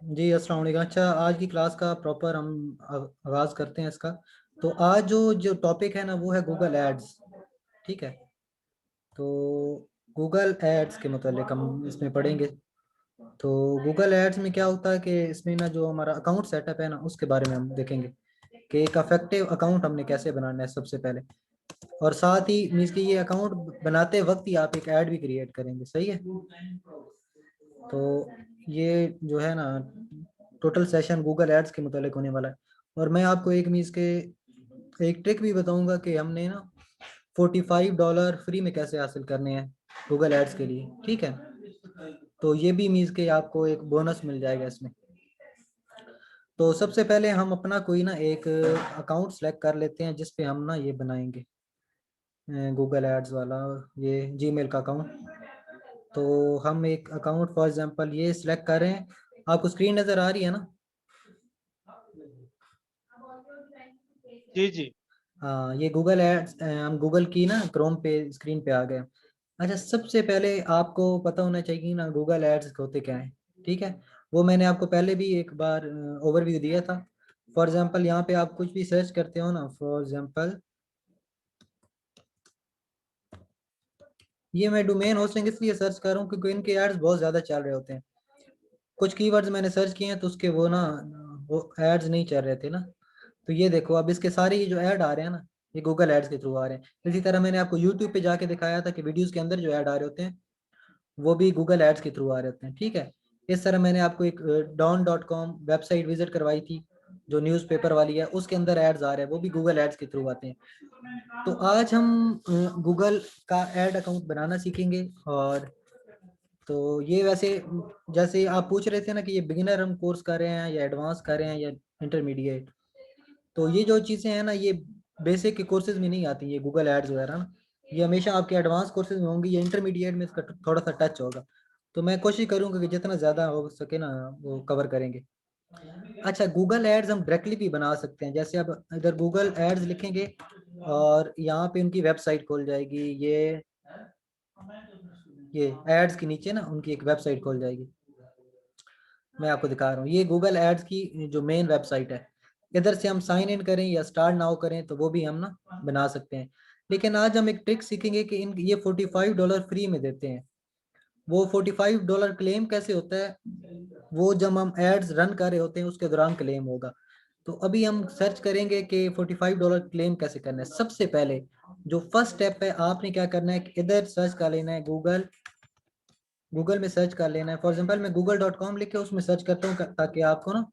जी अस्सलाम वालेकुम। अच्छा, आज की क्लास का प्रॉपर हम आगाज़ करते हैं इसका। तो आज जो जो टॉपिक है ना वो है गूगल एड्स। ठीक है, तो गूगल एड्स के मतलब हम इसमें पढ़ेंगे। तो गूगल एड्स में क्या होता है कि इसमें ना जो हमारा अकाउंट सेटअप है ना उसके बारे में हम देखेंगे कि एक अफेक्टिव अकाउंट हमने कैसे बनाना है सबसे पहले। और साथ ही मीन्स कि ये अकाउंट बनाते वक्त ही आप एक ऐड भी क्रिएट करेंगे, सही है। तो ये जो है ना टोटल सेशन गूगल एड्स के मुतालिक होने वाला है। और मैं आपको एक मीन्स के एक ट्रिक भी बताऊंगा कि हमने ना $45 फ्री में कैसे हासिल करने हैं गूगल एड्स के लिए। ठीक है, तो ये भी मीन्स के आपको एक बोनस मिल जाएगा इसमें। तो सबसे पहले हम अपना कोई ना एक अकाउंट सेलेक्ट कर लेते हैं जिस पे हम ना ये बनाएंगे गूगल एड्स वाला, ये जीमेल का अकाउंट। तो हम एक अकाउंट फॉर एग्जांपल ये सिलेक्ट कर रहे हैं। आपको स्क्रीन नज़र आ रही है ना? जी जी। हाँ, ये गूगल एड्स, हम गूगल की ना क्रोम पे स्क्रीन पे आ गए। अच्छा, सबसे पहले आपको पता होना चाहिए कि ना गूगल एड्स होते क्या है। ठीक है, वो मैंने आपको पहले भी एक बार ओवरव्यू दिया था। फॉर एग्जांपल यहाँ पे आप कुछ भी सर्च करते हो ना, फॉर एग्जांपल ये मैं डोमेन होस्टिंग इसलिए सर्च कर रहा हूँ क्योंकि इनके एड्स बहुत ज़्यादा चल रहे होते हैं। कुछ कीवर्ड्स मैंने सर्च किए हैं तो उसके वो ना वो एड्स नहीं चल रहे थे ना। तो ये देखो, अब इसके सारे ये जो ऐड आ रहे हैं ना ये गूगल एड्स के थ्रू आ रहे हैं। इसी तरह मैंने आपको यूट्यूब पे जाके दिखाया था कि वीडियोस के अंदर जो ऐड आ रहे होते हैं वो भी गूगल एड्स के थ्रू आ रहे होते हैं। ठीक है, इस तरह मैंने आपको एक डॉन.कॉम वेबसाइट विजिट करवाई थी जो न्यूज़पेपर वाली है, उसके अंदर एड्स आ रहे हैं, वो भी गूगल एड्स के थ्रू आते हैं। तो आज हम गूगल का एड अकाउंट बनाना सीखेंगे। और तो ये वैसे जैसे आप पूछ रहे थे ना कि ये बिगिनर हम कोर्स कर रहे हैं या एडवांस कर रहे हैं या इंटरमीडिएट, तो ये जो चीज़ें हैं ना ये बेसिक के कोर्सेज में नहीं आती, ये गूगल एड्स वगैरह ना ये हमेशा आपके एडवांस कोर्सेज में होंगी या इंटरमीडिएट में इसका थोड़ा सा टच होगा। तो मैं कोशिश करूंगा कि जितना ज़्यादा हो सके ना वो कवर करेंगे। अच्छा, गूगल एड्स हम डायरेक्टली भी बना सकते हैं। जैसे अब इधर गूगल एड्स लिखेंगे और यहाँ पे उनकी वेबसाइट खोल जाएगी। ये एड्स के नीचे ना उनकी एक वेबसाइट खोल जाएगी। मैं आपको दिखा रहा हूँ, ये गूगल एड्स की जो मेन वेबसाइट है। इधर से हम साइन इन करें या स्टार्ट नाउ करें तो वो भी हम ना बना सकते हैं। लेकिन आज हम एक ट्रिक सीखेंगे कि इन ये $45 फ्री में देते हैं। वो $45 क्लेम कैसे होता है, वो जब हम एड्स रन कर रहे होते हैं उसके दौरान क्लेम होगा। तो अभी हम सर्च करेंगे कि $45 क्लेम कैसे करना है। सबसे पहले जो फर्स्ट स्टेप है आपने क्या करना है कि इधर सर्च कर लेना है गूगल। गूगल में सर्च कर लेना है। फॉर एग्जाम्पल मैं google.com लिख के उसमें सर्च करता हूँ ताकि आपको ना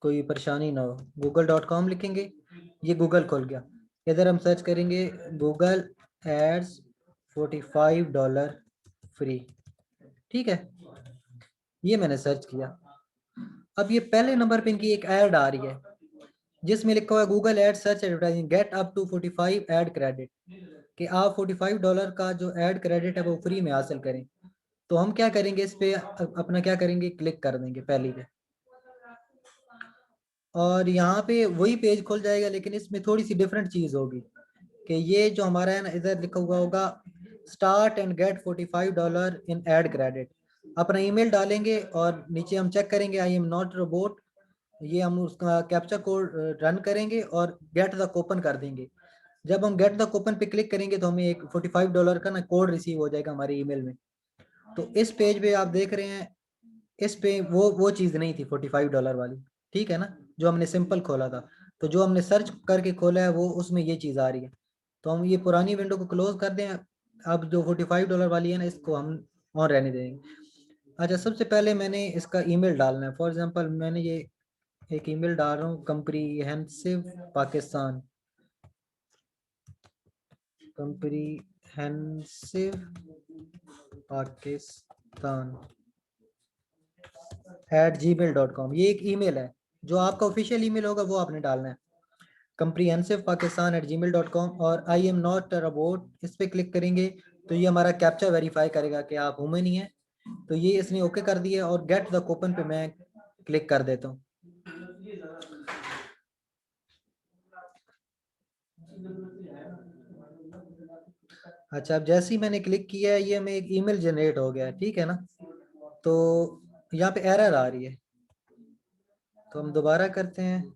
कोई परेशानी ना हो। google.com लिखेंगे, ये गूगल खुल गया। इधर हम सर्च करेंगे गूगल एड्स $45 फ्री। ठीक है, ये मैंने सर्च किया। अब ये पहले नंबर पे इनकी एक ऐड आ रही है जिसमें लिखा हुआ है Google ad search advertising get up to 45 ad credit, कि आप $45 का जो एड क्रेडिट है वो फ्री में हासिल करें। तो हम क्या करेंगे, इस पे अपना क्या करेंगे, क्लिक कर देंगे पहली पे। और यहाँ पे वही पेज खुल जाएगा लेकिन इसमें थोड़ी सी डिफरेंट चीज होगी कि ये जो हमारा है ना इधर लिखा हुआ होगा start and get $45 in ad credit. अपना ईमेल डालेंगे और नीचे हम चेक करेंगे आई एम नॉट रोबोट, ये हम उसका कैप्चा कोड रन करेंगे और गेट द कूपन कर देंगे। जब हम गेट द कूपन पे क्लिक करेंगे तो हमें एक $45 का ना कोड रिसीव हो जाएगा हमारे ईमेल में। तो इस पेज पे आप देख रहे हैं, इस पे वो चीज़ नहीं थी $45 वाली। ठीक है ना, जो हमने सिंपल खोला था। तो जो हमने सर्च करके खोला है वो उसमें ये चीज़ आ रही है। तो हम ये पुरानी विंडो को क्लोज कर दें। अब जो $45 वाली है ना इसको हम ऑन रहने देंगे। अच्छा, सबसे पहले मैंने इसका ईमेल डालना है। फॉर एग्जांपल मैंने ये एक ईमेल डाल रहा हूँ, comprehensive Pakistan, comprehensive Pakistan @gmail.com। ये एक ईमेल है, जो आपका ऑफिशियल ईमेल होगा वो आपने डालना है, कम्प्रीहेंसिव पाकिस्तान @gmail.com। और I am not a robot इस पे क्लिक करेंगे तो ये हमारा कैप्चा वेरीफाई करेगा कि आप ह्यूमन ही हैं। तो ये इसने ओके कर दिया और गेट द कूपन पे मैं क्लिक कर देता हूँ। अच्छा, अब जैसे ही मैंने क्लिक किया है ये हमें एक ईमेल जनरेट हो गया है। ठीक है ना, तो यहाँ पे एरर आ रही है, तो हम दोबारा करते हैं।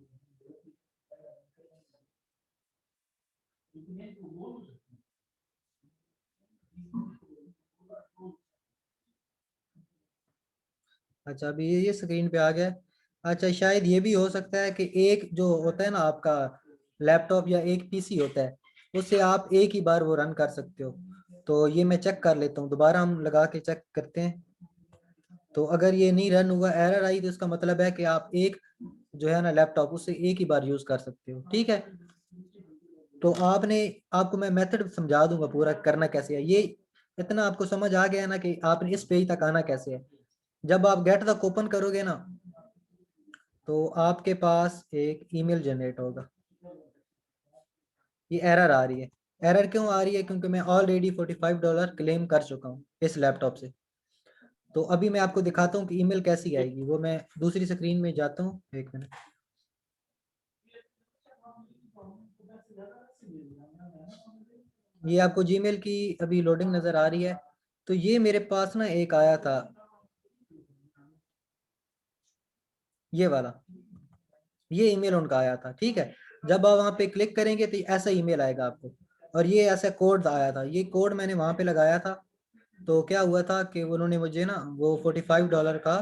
अच्छा अभी ये स्क्रीन पे आ गया है। अच्छा शायद ये भी हो सकता है कि एक जो होता है ना आपका लैपटॉप या एक पीसी होता है, उससे आप एक ही बार वो रन कर सकते हो। तो ये मैं चेक कर लेता हूँ, दोबारा हम लगा के चेक करते हैं। तो अगर ये नहीं रन हुआ, एरर आई, तो इसका मतलब है कि आप एक जो है ना लैपटॉप उससे एक ही बार यूज कर सकते हो। ठीक है, तो आपको मैं मेथड समझा दूंगा पूरा करना कैसे है। ये इतना आपको समझ आ गया ना कि आपने इस पेज तक आना कैसे है। जब आप गेट तक ओपन करोगे ना, तो आपके पास एक ईमेल जनरेट होगा। ये एरर आ रही है। एरर क्यों आ रही है? क्योंकि मैं ऑलरेडी $45 क्लेम कर चुका हूँ इस लैपटॉप से। तो अभी मैं आपको दिखाता हूँ कि ईमेल कैसी आएगी। वो मैं दूसरी स्क्रीन में जाता हूँ, एक मिनट। ये आपको जीमेल की अभी लोडिंग नजर आ रही है। तो ये मेरे पास ना एक आया था, ये वाला, ये ईमेल उनका आया था। ठीक है, जब आप वहाँ पे क्लिक करेंगे तो ऐसा ईमेल आएगा आपको, और ये ऐसा कोड आया था। ये कोड मैंने वहाँ पे लगाया था। तो क्या हुआ था कि उन्होंने मुझे ना वो $45 का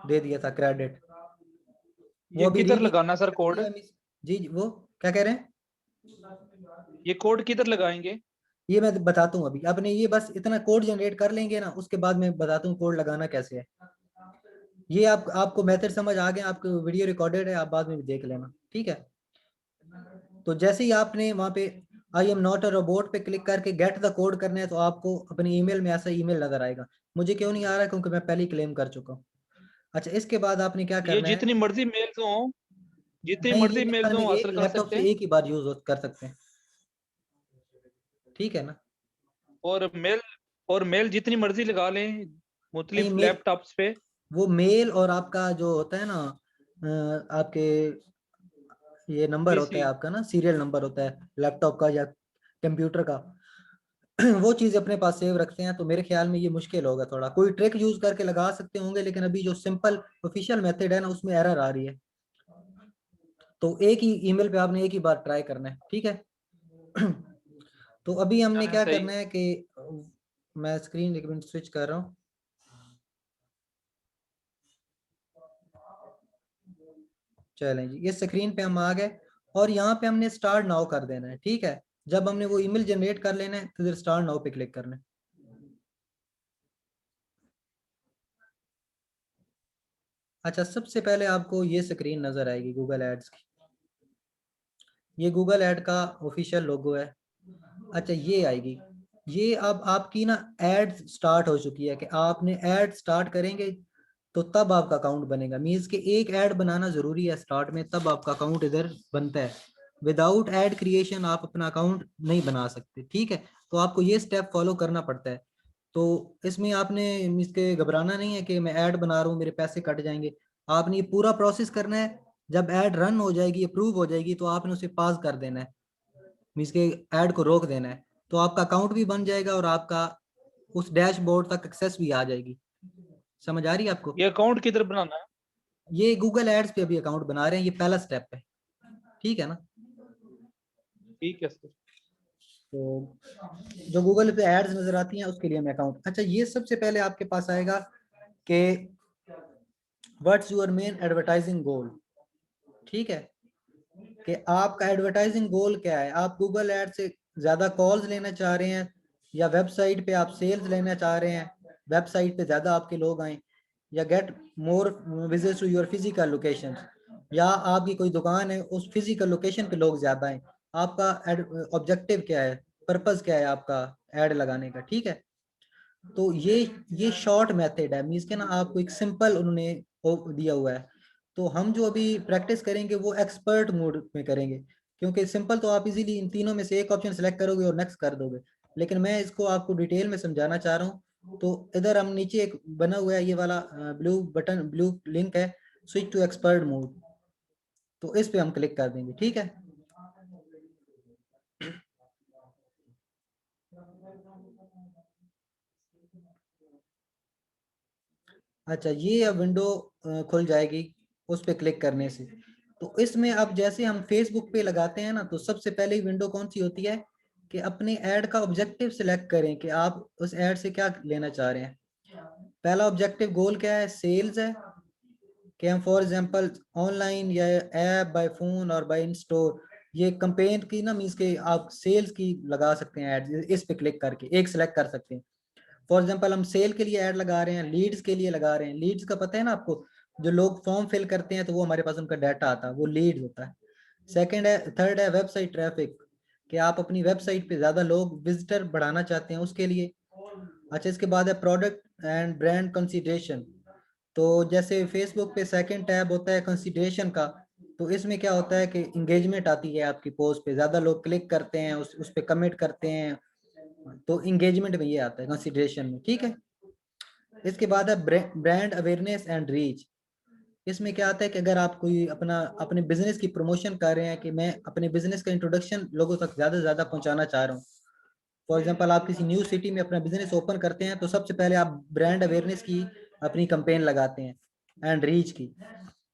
दे दिया था क्रेडिट। वो ये अभी किधर रीडिंग लगाना सर करती कोड? है जी जी, वो क्या कह रहे हैं? ये कोड किधर लगाएंगे? ये मैं बताता हूँ। अभी आपने ये बस इतना कोड जनरेट कर लेंगे ना, उसके बाद मैं बताता हूँ कोड लगाना कैसे है। ये आपको मेथड समझ आ गया, आपको वीडियो रिकॉर्डेड है, आप बाद में भी देख लेना। ठीक है, तो जैसे ही आपने वहाँ पे I am not a robot पे क्लिक करके गेट द कोड करना है, तो आपको अपने ईमेल में ऐसा ईमेल नजर आएगा। मुझे क्यों नहीं आ रहा है? क्योंकि मैं पहले ही क्लेम कर चुका हूँ। अच्छा, इसके बाद आपने क्या ये करना है? जितनी मर्जी मेल्स हो, जितनी नहीं, ये मर्जी मेरे मेल्स ख्याल में हो एक हासिल कर लैपटॉप सकते से हैं। एक ही बार कर सकते हैं। ठीक है ना? और मेल, और मेल जितनी मर्जी लगा लें नहीं, मुख्तलिफ मेल, लैपटॉप्स पे। वो मेल और आपका जो होता है ना, आपके ये नंबर होता है पीसी। आपका ना, सीरियल नंबर होता है लैपटॉप का या कंप्यूटर का। वो चीज अपने पास सेव रखते हैं। तो मेरे ख्याल में ये मुश्किल होगा थोड़ा, कोई ट्रिक यूज करके लगा सकते होंगे, लेकिन अभी जो सिंपल ऑफिशियल मेथड है ना, उसमें एरर आ रही है। तो एक ही ईमेल पे आपने एक ही बार ट्राई करना है। ठीक है। तो अभी हमने क्या सही। करना है कि मैं स्क्रीन एक मिनट स्विच कर रहा हूँ। चलें जी, ये स्क्रीन पे हम आ गए, और यहाँ पे हमने स्टार्ट नाउ कर देना है। ठीक है, जब हमने वो ईमेल जनरेट कर लेना है तो फिर स्टार्ट नाउ पे क्लिक करना है। अच्छा, सबसे पहले आपको ये स्क्रीन नजर आएगी गूगल एड्स की। ये गूगल ऐड का ऑफिशियल लोगो है। अच्छा, ये आएगी। ये अब आपकी ना एड स्टार्ट हो चुकी है, कि आपने ऐड स्टार्ट करेंगे तो तब आपका अकाउंट बनेगा। मीन्स कि एक ऐड बनाना जरूरी है स्टार्ट में, तब आपका अकाउंट इधर बनता है। विदाउट ऐड क्रिएशन आप अपना अकाउंट नहीं बना सकते। ठीक है, तो आपको ये स्टेप फॉलो करना पड़ता है। तो इसमें आपने इसके घबराना नहीं है कि मैं ऐड बना रहा हूँ मेरे पैसे कट जाएंगे। आपने ये पूरा प्रोसेस करना है। जब ऐड रन हो जाएगी, अप्रूव हो जाएगी, तो आपने उसे पास कर देना है। मीन्स के ऐड को रोक देना है, तो आपका अकाउंट भी बन जाएगा और आपका उस डैशबोर्ड तक एक्सेस भी आ जाएगी। समझ आ रही है आपको? ये अकाउंट किधर बनाना है? ये गूगल एड्स पे अभी अकाउंट बना रहे हैं, ये पहला स्टेप है। ठीक है ना? ठीक है सर। तो जो गूगल पे एड्स नजर आती हैं उसके लिए मैं अकाउंट। अच्छा, ये सबसे पहले आपके पास आएगा कि व्हाट्स योर मेन एडवर्टाइजिंग गोल। ठीक है, कि आपका एडवर्टाइजिंग गोल क्या है। आप गूगल एड से ज्यादा कॉल्स लेना चाह रहे हैं, या वेबसाइट पे आप सेल्स लेना चाह रहे हैं, वेबसाइट पे ज्यादा आपके लोग आए, या get more visits to your physical location, या आपकी कोई दुकान है उस फिजिकल लोकेशन पे लोग ज्यादा आए। आपका ऑब्जेक्टिव क्या है, पर्पस क्या है आपका एड लगाने का। ठीक है, तो ये शॉर्ट मेथड है। मीन्स के ना आपको एक सिंपल उन्होंने दिया हुआ है। तो हम जो अभी प्रैक्टिस करेंगे वो एक्सपर्ट मोड में करेंगे, क्योंकि सिंपल तो आप इजीली इन तीनों में से एक ऑप्शन सेलेक्ट करोगे और नेक्स्ट कर दोगे। लेकिन मैं इसको आपको डिटेल में समझाना चाह रहा हूँ। तो इधर हम नीचे एक बना हुआ है ये वाला ब्लू बटन, ब्लू लिंक है, स्विच टू एक्सपर्ट मोड। तो इस पे हम क्लिक कर देंगे। ठीक है, अच्छा, ये अब विंडो खुल जाएगी उस पे क्लिक करने से। तो इसमें अब जैसे हम फेसबुक पे लगाते हैं ना, तो सबसे पहले ही विंडो कौन सी होती है कि अपने ऐड का ऑब्जेक्टिव सिलेक्ट करें कि आप उस ऐड से क्या लेना चाह रहे हैं। पहला ऑब्जेक्टिव गोल क्या है, सेल्स है कि हम फॉर एग्जांपल ऑनलाइन या ऐप बाय फोन और बाय इन स्टोर, ये कंपेन की ना मीन्स के आप सेल्स की लगा सकते हैं ऐड, इस पे क्लिक करके एक सिलेक्ट कर सकते हैं। फॉर एग्जांपल हम सेल के लिए ऐड लगा रहे हैं, लीड्स के लिए लगा रहे हैं, लीड्स का पता है ना आपको, जो लोग फॉर्म फिल करते हैं तो वो हमारे पास उनका डाटा आता है, वो लीड्स होता है। सेकंड है, थर्ड है वेबसाइट ट्रैफिक, कि आप अपनी वेबसाइट पे ज्यादा लोग विजिटर बढ़ाना चाहते हैं उसके लिए। अच्छा, इसके बाद है प्रोडक्ट एंड ब्रांड कंसीडरेशन। तो जैसे फेसबुक पे सेकंड टैब होता है कंसीडरेशन का, तो इसमें क्या होता है कि इंगेजमेंट आती है आपकी पोस्ट पे, ज्यादा लोग क्लिक करते हैं, उस पे कमेंट करते हैं, तो इंगेजमेंट में ये आता है कंसीडरेशन में, ठीक है। इसके बाद है ब्रांड अवेयरनेस एंड रीच। इसमें क्या आता है कि अगर आप कोई अपना अपने बिजनेस की प्रमोशन कर रहे हैं कि मैं अपने बिजनेस का इंट्रोडक्शन लोगों तक ज्यादा से ज्यादा पहुंचाना चाह रहा हूँ। फॉर एग्जांपल आप किसी न्यू सिटी में अपना बिजनेस ओपन करते हैं, तो सबसे पहले आप ब्रांड अवेयरनेस की अपनी कंपेन लगाते हैं एंड रीच की,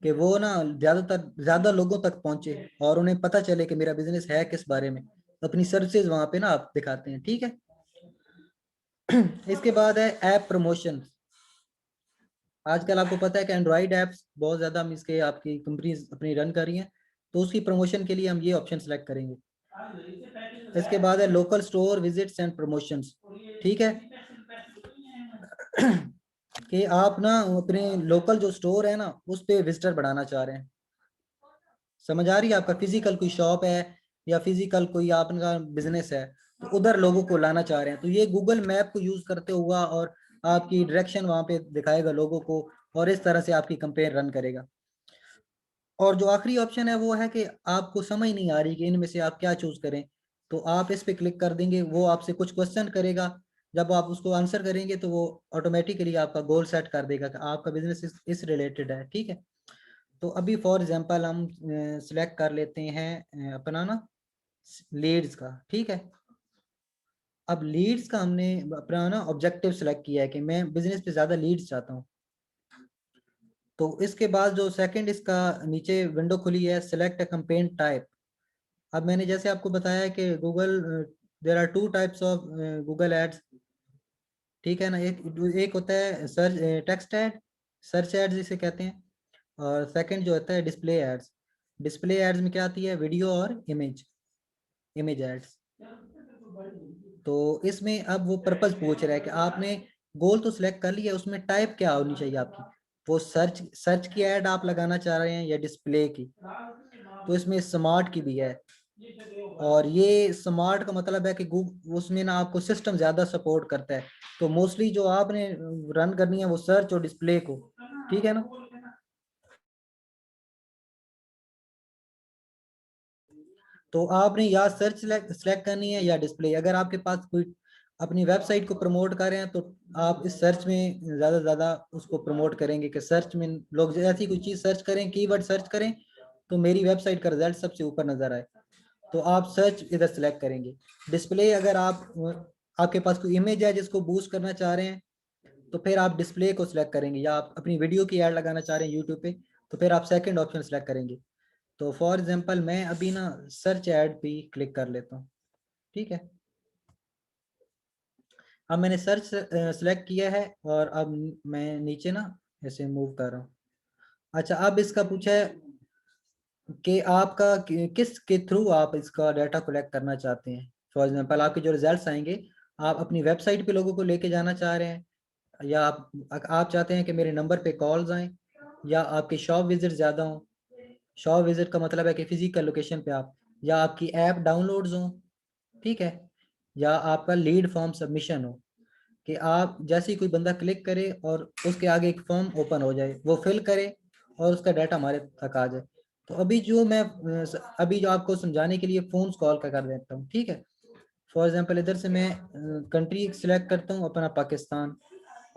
कि वो ना ज्यादातर ज्यादा लोगों तक पहुंचे और उन्हें पता चले कि मेरा बिजनेस है किस बारे में, अपनी सर्विसेज वहां पे ना आप दिखाते हैं, ठीक है। इसके बाद है ऐप प्रमोशन। आजकल आपको पता है कि एंड्रॉइड ऐप्स बहुत ज्यादा इसके आपकी कंपनीज अपनी रन कर रही हैं, तो उसकी प्रमोशन के लिए हम ये ऑप्शन सेलेक्ट करेंगे। इसके बाद है local store visits and promotions, ठीक है। कि आप ना अपने लोकल जो स्टोर है ना उस पे विजिटर बढ़ाना चाह रहे हैं। समझ आ रही है, आपका फिजिकल कोई शॉप है या फिजिकल कोई आपका बिजनेस है, तो उधर लोगों को लाना चाह रहे हैं, तो ये गूगल मैप को यूज करते हुआ और आपकी डायरेक्शन वहां पे दिखाएगा लोगों को, और इस तरह से आपकी कंपेन रन करेगा। और जो आखिरी ऑप्शन है वो है कि आपको समझ नहीं आ रही कि इनमें से आप क्या चूज करें, तो आप इस पे क्लिक कर देंगे, वो आपसे कुछ क्वेश्चन करेगा, जब आप उसको आंसर करेंगे तो वो ऑटोमेटिकली आपका गोल सेट कर देगा कि आपका बिजनेस इस रिलेटेड है, ठीक है। तो अभी फॉर एग्जांपल हम सिलेक्ट कर लेते हैं अपना ना लीड्स का, ठीक है। अब लीड्स का हमने अपना ना ऑब्जेक्टिव सिलेक्ट किया है कि मैं बिजनेस पे ज्यादा लीड्स चाहता हूँ। तो इसके बाद जो सेकंड इसका नीचे विंडो खुली है, सिलेक्ट अ कैंपेन टाइप। अब मैंने जैसे आपको बताया है कि Google there are two types of Google ads, ठीक है ना। एक एक होता है search text ad, search ads जिसे कहते हैं, और सेकंड जो होता है डिस्प्ले एड्स। डिस्प्ले एड्स में क्या आती है, वीडियो और इमेज, इमेज एड्स। तो इसमें अब वो पर्पस पूछ रहा है कि आपने गोल तो सिलेक्ट कर लिया, उसमें टाइप क्या होनी चाहिए आपकी, वो सर्च सर्च की ऐड आप लगाना चाह रहे हैं या डिस्प्ले की। तो इसमें स्मार्ट की भी है, और ये स्मार्ट का मतलब है कि गूगल उसमें ना आपको सिस्टम ज्यादा सपोर्ट करता है, तो मोस्टली जो आपने रन करनी है वो सर्च और डिस्प्ले को, ठीक है ना। तो आपने या सर्च सेलेक्ट करनी है या डिस्प्ले। अगर आपके पास कोई अपनी वेबसाइट को प्रमोट कर रहे हैं तो आप इस सर्च में ज्यादा से ज्यादा उसको प्रमोट करेंगे कि सर्च में लोग ऐसी कोई चीज सर्च करें, कीवर्ड सर्च करें, तो मेरी वेबसाइट का रिजल्ट सबसे ऊपर नजर आए, तो आप सर्च इधर सेलेक्ट करेंगे। डिस्प्ले, अगर आप आपके पास कोई इमेज है जिसको बूस्ट करना चाह रहे हैं, तो फिर आप डिस्प्ले को सिलेक्ट करेंगे, या आप अपनी वीडियो की ऐड लगाना चाह रहे हैं यूट्यूब पे, तो फिर आप सेकंड ऑप्शन सेलेक्ट करेंगे। तो फॉर एग्जांपल मैं अभी ना सर्च ऐड पे क्लिक कर लेता हूँ, ठीक है। अब मैंने सर्च सेलेक्ट किया है और अब मैं नीचे ना ऐसे मूव कर रहा हूँ। अच्छा, अब इसका पूछा है कि आपका किस के थ्रू आप इसका डाटा कलेक्ट करना चाहते हैं। फॉर एग्जांपल आपके जो रिजल्ट्स आएंगे, आप अपनी वेबसाइट पे लोगों को लेके जाना चाह रहे हैं, या आप चाहते हैं कि मेरे नंबर पे कॉल्स आएं, या आपके शॉप विजिट ज़्यादा हों। शॉप विजिट का मतलब है कि फिजिकल लोकेशन पे आप, या आपकी ऐप डाउनलोड्स हों, ठीक है, या आपका लीड फॉर्म सबमिशन हो, कि आप जैसे ही कोई बंदा क्लिक करे और उसके आगे एक फॉर्म ओपन हो जाए, वो फिल करे और उसका डाटा हमारे तक आ जाए। तो अभी जो मैं अभी जो आपको समझाने के लिए फोन कॉल का कर देता हूँ, ठीक है। फॉर एग्जांपल इधर से मैं कंट्री सिलेक्ट करता हूँ अपना पाकिस्तान,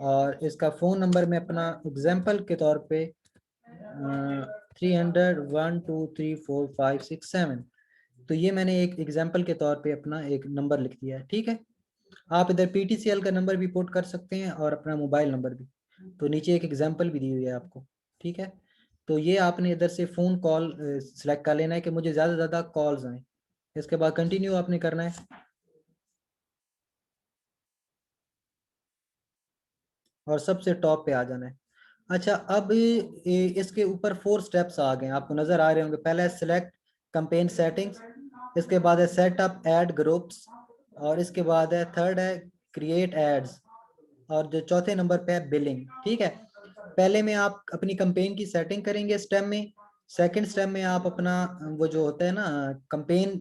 और इसका फ़ोन नंबर मैं अपना एग्जांपल के तौर पे 300 1 2 3 4 5 6 7, तो ये मैंने एक एग्जांपल के तौर पे अपना एक नंबर लिख दिया है, ठीक है। आप इधर पीटीसीएल का नंबर भी पुट कर सकते हैं और अपना मोबाइल नंबर भी। तो नीचे एक एग्जांपल भी दी हुई है आपको, ठीक है। तो ये आपने इधर से फोन कॉल सिलेक्ट कर लेना है कि मुझे ज़्यादा से ज़्यादा कॉल्स आए। इसके बाद कंटिन्यू आपने करना है और सबसे टॉप पे आ जाना है। अच्छा, अब इसके ऊपर 4 स्टेप्स आ गए, आपको नजर आ रहे होंगे। पहला है सिलेक्ट कैंपेन सेटिंग्स, इसके बाद है सेटअप एड ग्रुप्स, और इसके बाद है थर्ड है क्रिएट एड्स, और जो चौथे नंबर पे है बिलिंग, ठीक है। पहले में आप अपनी कैंपेन की सेटिंग करेंगे स्टेप में, सेकंड स्टेप में आप अपना वो जो होता है ना कैंपेन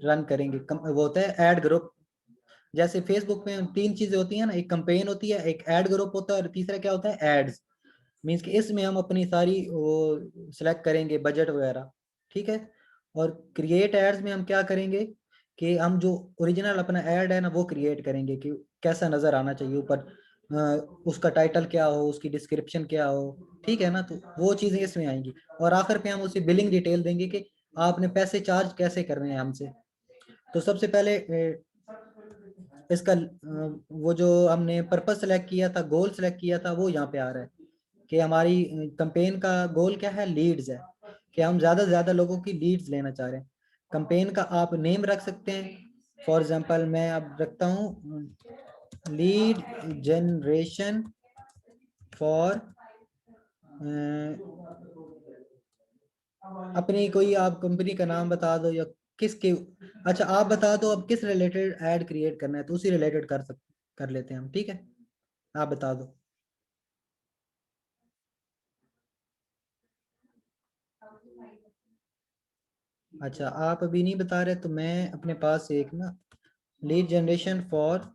रन करेंगे, वो होता है ऐड ग्रुप। जैसे फेसबुक में 3 चीजें होती हैं ना, एक कैंपेन होती है, एक ऐड ग्रुप होता है, और तीसरा क्या होता है, एड्स। मीन्स कि इसमें हम अपनी सारी वो सिलेक्ट करेंगे बजट वगैरह, ठीक है। और क्रिएट एड्स में हम क्या करेंगे कि हम जो ओरिजिनल अपना ऐड है ना वो क्रिएट करेंगे कि कैसा नजर आना चाहिए ऊपर, उसका टाइटल क्या हो, उसकी डिस्क्रिप्शन क्या हो, ठीक है ना। तो वो चीजें इसमें आएंगी, और आखिर पे हम उसे बिलिंग डिटेल देंगे कि आपने पैसे चार्ज कैसे करने हैं हमसे। तो सबसे पहले इसका वो जो हमने पर्पस सेलेक्ट किया था, गोल सेलेक्ट किया था, वो यहाँ पे आ रहा है कि हमारी कैंपेन का गोल क्या है, लीड्स है, कि हम ज्यादा से ज्यादा लोगों की लीड्स लेना चाह रहे हैं। कैंपेन का आप नेम रख सकते हैं, फॉर एग्जांपल मैं अब रखता हूँ लीड जनरेशन फॉर, अपनी कोई आप कंपनी का नाम बता दो या किसके, अच्छा आप बता दो अब किस रिलेटेड ऐड क्रिएट करना है, तो उसी रिलेटेड कर लेते हैं हम, ठीक है। आप बता दो। अच्छा आप अभी नहीं बता रहे, तो मैं अपने पास एक ना lead generation for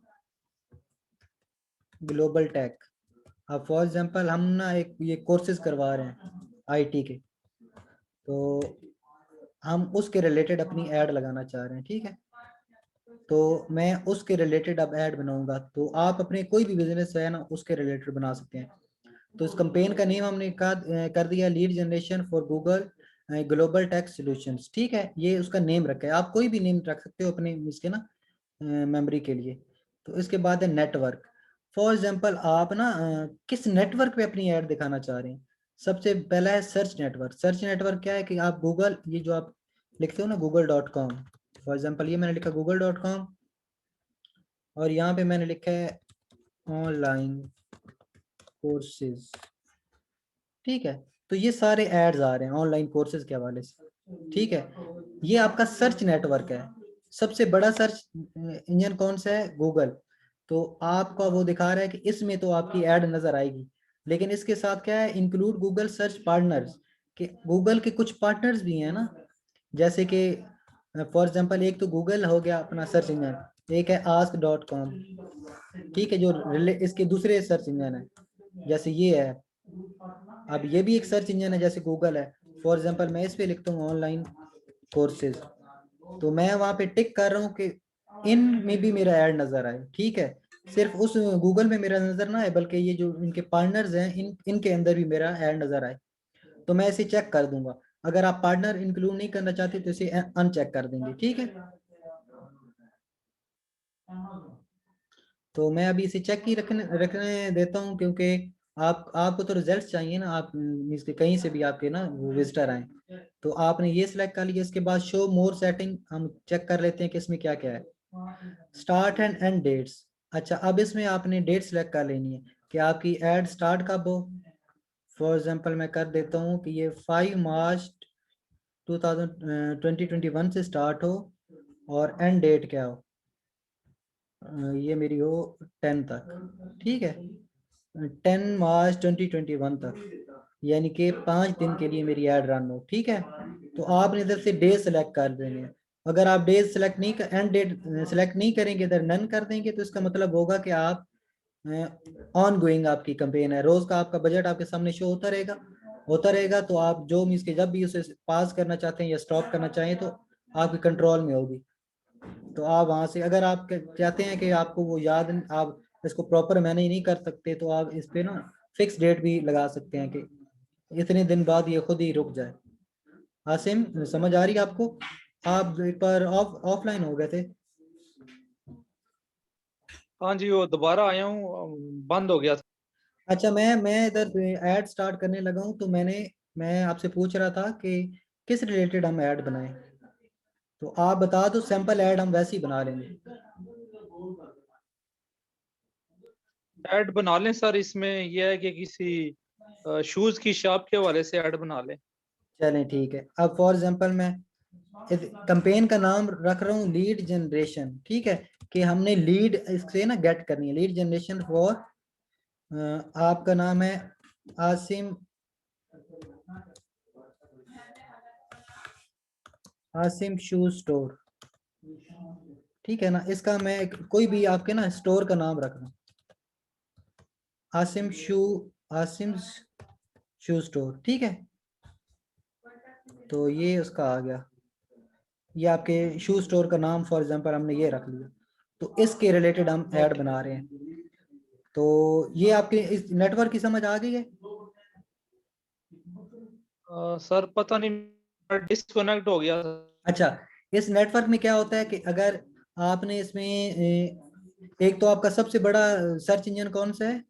global tech, अब फॉर एग्जांपल हम ना एक ये कोर्सेज करवा रहे हैं आईटी के, तो हम उसके रिलेटेड अपनी ऐड लगाना चाह रहे हैं, ठीक है। तो मैं उसके रिलेटेड अब ऐड बनाऊंगा, तो आप अपने कोई भी बिजनेस है ना उसके रिलेटेड बना सकते हैं। तो इस कैंपेन का नेम हमने कर दिया lead generation for Google global tech solutions, ठीक है। ये उसका नेम रखा है, आप कोई भी नेम रख सकते हो अपने इसके ना मेमोरी के लिए। तो इसके बाद है नेटवर्क, फॉर एग्जांपल आप ना किस नेटवर्क पे अपनी ऐड दिखाना चाह रहे हैं। सबसे पहला है सर्च नेटवर्क। सर्च नेटवर्क क्या है कि आप गूगल, ये जो आप लिखते हो ना google.com, फॉर एग्जांपल ये मैंने लिखा google.com, और यहाँ पे मैंने लिखा है ऑनलाइन कोर्सेज, ठीक है। तो ये सारे एड्स आ रहे हैं ऑनलाइन कोर्सेज के हवाले से, ठीक है। ये आपका सर्च नेटवर्क है। सबसे बड़ा सर्च इंजन कौन सा है, गूगल। तो आपका वो दिखा रहा है कि इसमें तो आपकी ऐड नजर आएगी, लेकिन इसके साथ क्या है, इंक्लूड गूगल सर्च पार्टनर्स, कि गूगल के कुछ पार्टनर्स भी हैं ना, जैसे कि फॉर एग्जांपल एक तो गूगल हो गया अपना सर्च इंजन, एक है ask.com, ठीक है, जो इसके दूसरे सर्च इंजन है, जैसे ये है। अब ये भी एक सर्च इंजन है जैसे गूगल है। फॉर एग्जांपल मैं इस पे लिखता हूँ ऑनलाइन कोर्सेज, तो मैं वहां पे टिक कर रहा हूँ कि इन में भी मेरा ऐड नजर आए, ठीक है। सिर्फ उस गूगल में मेरा नजर ना आए, बल्कि ये जो इनके पार्टनर्स हैं इनके अंदर भी मेरा ऐड नजर आए। तो मैं इसे चेक कर दूंगा। अगर आप पार्टनर इंक्लूड नहीं करना चाहते तो इसे अनचेक कर देंगे, ठीक है। तो मैं अभी इसे चेक ही रखने देता हूँ, क्योंकि आपको तो रिजल्ट चाहिए ना, आप मीन्स के कहीं से भी आपके ना विजिटर आए। तो आपने ये सिलेक्ट कर लिया, इसके बाद शो मोर सेटिंग हम चेक कर लेते हैं कि इसमें क्या क्या है। स्टार्ट एंड एंड डेट्स, अच्छा अब इसमें आपने डेट सिलेक्ट कर लेनी है कि आपकी एड स्टार्ट कब हो। फॉर एग्जांपल मैं कर देता हूँ कि ये 5 मार्च 2021 से स्टार्ट हो, और एंड डेट क्या हो, ये मेरी हो 10 तक, ठीक है। 10 मार्च 2021 तक, यानी कि 5 दिन के लिए मेरी ऐड रन हो, ठीक है। तो आपने इधर से डे सेलेक्ट कर देंगे। अगर आप डे सेलेक्ट नहीं कर, एंड डेट सेलेक्ट नहीं करेंगे, इधर नन कर देंगे, तो इसका मतलब होगा कि आप ऑन गोइंग आपकी कैंपेन है, रोज का आपका बजट आपके सामने शो होता रहेगा। तो आप जो मीन्स के जब भी उसे पास करना चाहते हैं या स्टॉप करना चाहें तो आपके कंट्रोल में होगी। तो आप वहां से, अगर आप चाहते हैं कि आपको वो याद, आप इसको प्रॉपर मैनेज नहीं कर सकते, तो आप इस पे ना फिक्स डेट भी लगा सकते हैं कि इतने दिन बाद ये खुद ही रुक जाए। आसिम समझ आ रही है आपको? आप एक बार ऑफलाइन हो गए थे। हाँ जी, वो दोबारा आया हूँ, बंद हो गया था। अच्छा, मैं इधर ऐड स्टार्ट करने लगा हूँ, तो मैं आपसे पूछ रहा था कि किस रिलेटेड हम ऐड बनाएं, तो आप बता दो, सैंपल ऐड हम वैसे ही बना लेंगे। ऐड बना लें सर, इसमें यह है कि किसी शूज की शॉप के हवाले से ऐड बना लें। चलें ठीक है। अब फॉर एग्जांपल मैं इस कंपेन का नाम रख रहा हूँ लीड जनरेशन, ठीक है, कि हमने लीड इससे ना गेट करनी है, लीड जनरेशन फॉर, आपका नाम है आसिम, आसिम शू स्टोर, ठीक है ना। इसका मैं कोई भी आपके ना स्टोर का नाम रख रहा हूँ, आसिम शू, आसिम शू स्टोर, ठीक है। तो ये उसका आ गया, ये आपके शू स्टोर का नाम फॉर एग्जांपल हमने ये रख लिया। तो इसके रिलेटेड हम ऐड ओके। बना रहे हैं। तो ये आपके इस नेटवर्क की समझ आ गई है? सर पता नहीं, डिस्कनेक्ट हो गया। अच्छा, इस नेटवर्क में क्या होता है कि अगर आपने इसमें एक तो आपका सबसे बड़ा सर्च इंजन कौन सा है?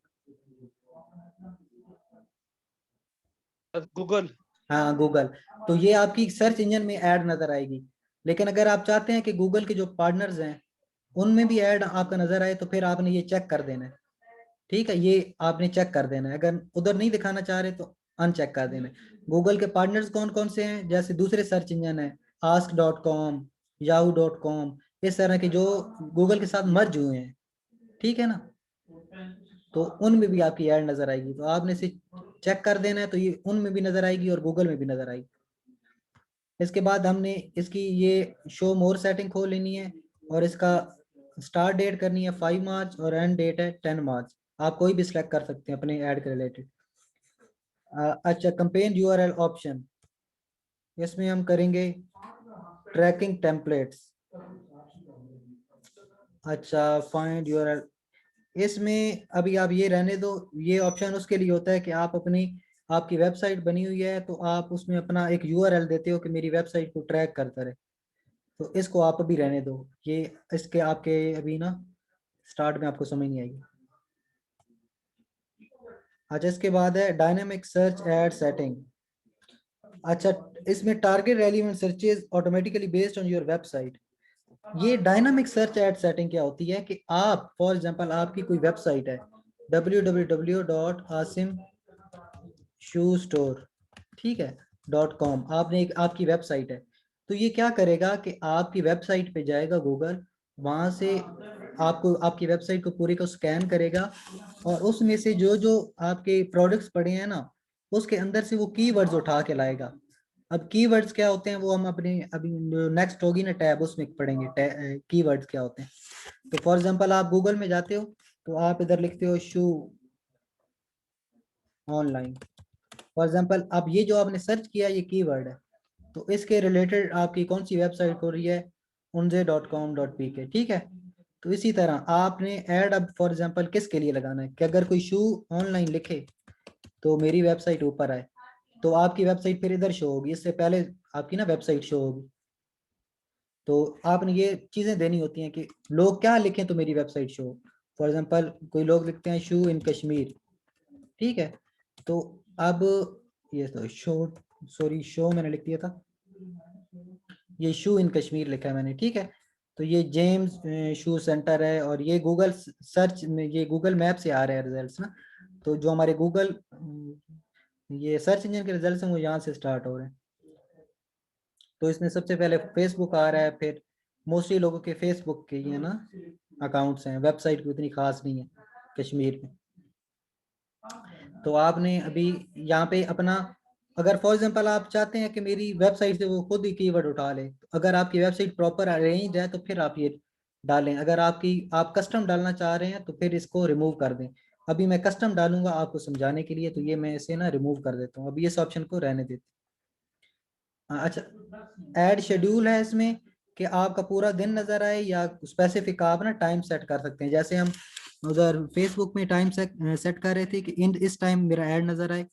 गूगल। हाँ, गूगल। तो ये आपकी सर्च इंजन में ऐड नजर आएगी। लेकिन अगर आप चाहते हैं कि गूगल के जो पार्टनर्स हैं उनमें भी ऐड आपका नजर आए, तो फिर आपने ये चेक कर देना है, ठीक है। ये आपने चेक कर देना है, अगर उधर नहीं दिखाना चाह रहे तो अनचेक कर देना है। गूगल के पार्टनर्स कौन कौन से हैं, जैसे दूसरे सर्च इंजन है, ask.com, yahoo.com, इस तरह के जो गूगल के साथ मर्ज हुए हैं, ठीक है ना। तो उनमें भी आपकी ऐड नजर आएगी, तो आपने इसे चेक कर देना है, तो ये उनमें भी नजर आएगी और गूगल में भी नजर आएगी। इसके बाद हमने इसकी ये शो मोर सेटिंग खोल लेनी है, और इसका स्टार्ट डेट करनी है 5 मार्च और एंड डेट है 10 मार्च। आप कोई भी सिलेक्ट कर सकते हैं अपने ऐड के रिलेटेड। अच्छा, कंपेन यूआरएल ऑप्शन, इसमें हम करेंगे ट्रैकिंग टेम्पलेट्स। अच्छा, फाइंड यूआरएल, इसमें अभी आप ये रहने दो। ये ऑप्शन उसके लिए होता है कि आप अपनी, आपकी वेबसाइट बनी हुई है तो आप उसमें अपना एक यूआरएल देते हो कि मेरी वेबसाइट को ट्रैक करता रहे, तो इसको आप अभी रहने दो। ये इसके आपके अभी ना स्टार्ट में आपको समझ नहीं आएगी। अच्छा, इसके बाद है डायनेमिक सर्च एड सेटिंग। अच्छा, इसमें target relevant searches automatically based on your website. ये डायनामिक सर्च एड सेटिंग क्या होती है कि आप फॉर एग्जांपल आपकी कोई वेबसाइट है www.asim शू स्टोर, ठीक है, .com, आपने एक आपकी वेबसाइट है, तो ये क्या करेगा कि आपकी वेबसाइट पे जाएगा गूगल, वहां से आपको आपकी वेबसाइट को पूरी को स्कैन करेगा, और उसमें से जो जो आपके प्रोडक्ट्स पड़े हैं ना, उसके अंदर से वो कीवर्ड्स उठा के लाएगा। अब कीवर्ड्स क्या होते हैं वो हम अपने अभी नेक्स्ट होगी ना टैब, उसमें पढ़ेंगे कीवर्ड्स क्या होते हैं। तो फॉर एग्जांपल आप गूगल में जाते हो, तो आप इधर लिखते हो शू ऑनलाइन, फॉर एग्जांपल अब ये जो आपने सर्च किया ये कीवर्ड है, तो इसके रिलेटेड आपकी कौन सी वेबसाइट हो रही है, unze.com.pk, ठीक है। तो इसी तरह आपने ऐड अब फॉर एग्जांपल किसके लिए लगाना है कि अगर कोई शू ऑनलाइन लिखे तो मेरी वेबसाइट ऊपर आए, तो आपकी वेबसाइट फिर इधर शो होगी, इससे पहले आपकी ना वेबसाइट शो होगी। तो आपने ये चीजें देनी होती हैं कि लोग क्या लिखें तो मेरी वेबसाइट शो। फॉर एग्जांपल कोई लोग लिखते हैं शू इन कश्मीर, ठीक है, तो अब ये तो शो, सॉरी शो मैंने लिख दिया था, ये शू इन कश्मीर लिखा है मैंने, ठीक है। तो ये जेम्स शू सेंटर है, और ये गूगल सर्च में, ये गूगल मैप से आ रहे हैं रिजल्ट्स ना। तो जो हमारे गूगल ये सर्च इंजन के रिजल्ट्स हैं वो यहाँ से स्टार्ट हो रहे हैं। तो इसमें सबसे पहले फेसबुक आ रहा है, फिर मोस्टली लोगों के फेसबुक के ये ना अकाउंट्स हैं, वेबसाइट की उतनी खास नहीं है कश्मीर में। तो आपने अभी यहाँ पे अपना, अगर फॉर एग्जांपल आप चाहते हैं कि मेरी वेबसाइट से वो खुद ही कीवर्ड उठा ले, तो अगर आपकी वेबसाइट प्रॉपर अरेंज है तो फिर आप ये डालें, अगर आपकी आप कस्टम डालना चाह रहे हैं तो फिर इसको रिमूव कर दें। अभी मैं कस्टम डालूंगा आपको समझाने के लिए, तो ये मैं इसे ना रिमूव कर देता हूँ, अभी इस ऑप्शन को रहने देते हैं। अच्छा, ऐड शेड्यूल है इसमें कि आपका पूरा दिन नजर आए, या स्पेसिफिक आप ना टाइम सेट कर सकते हैं, जैसे हम उधर फेसबुक में टाइम सेट कर रहे थे कि इन इस टाइम मेरा ऐड नजर आए,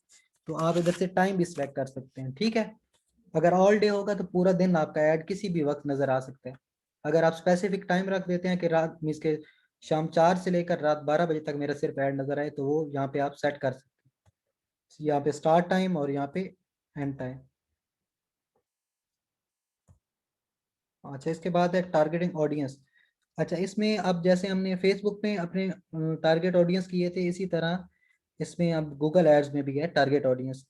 तो आप इधर से टाइम भी सिलेक्ट कर सकते हैं, ठीक है। अगर ऑल डे होगा तो पूरा दिन आपका ऐड किसी भी वक्त नजर आ सकता है। अगर आप स्पेसिफिक टाइम रख देते हैं कि रात मीन्स के शाम 4 से लेकर रात 12 बजे तक मेरा सिर्फ ऐड नजर आए तो वो यहाँ पे आप सेट कर सकते हैं, यहाँ पे स्टार्ट टाइम और यहाँ पे एंड टाइम। अच्छा, इसके बाद है टारगेटिंग ऑडियंस। अच्छा, इसमें अब जैसे हमने फेसबुक पे अपने टारगेट ऑडियंस किए थे, इसी तरह इसमें अब गूगल एड्स में भी है टारगेट ऑडियंस।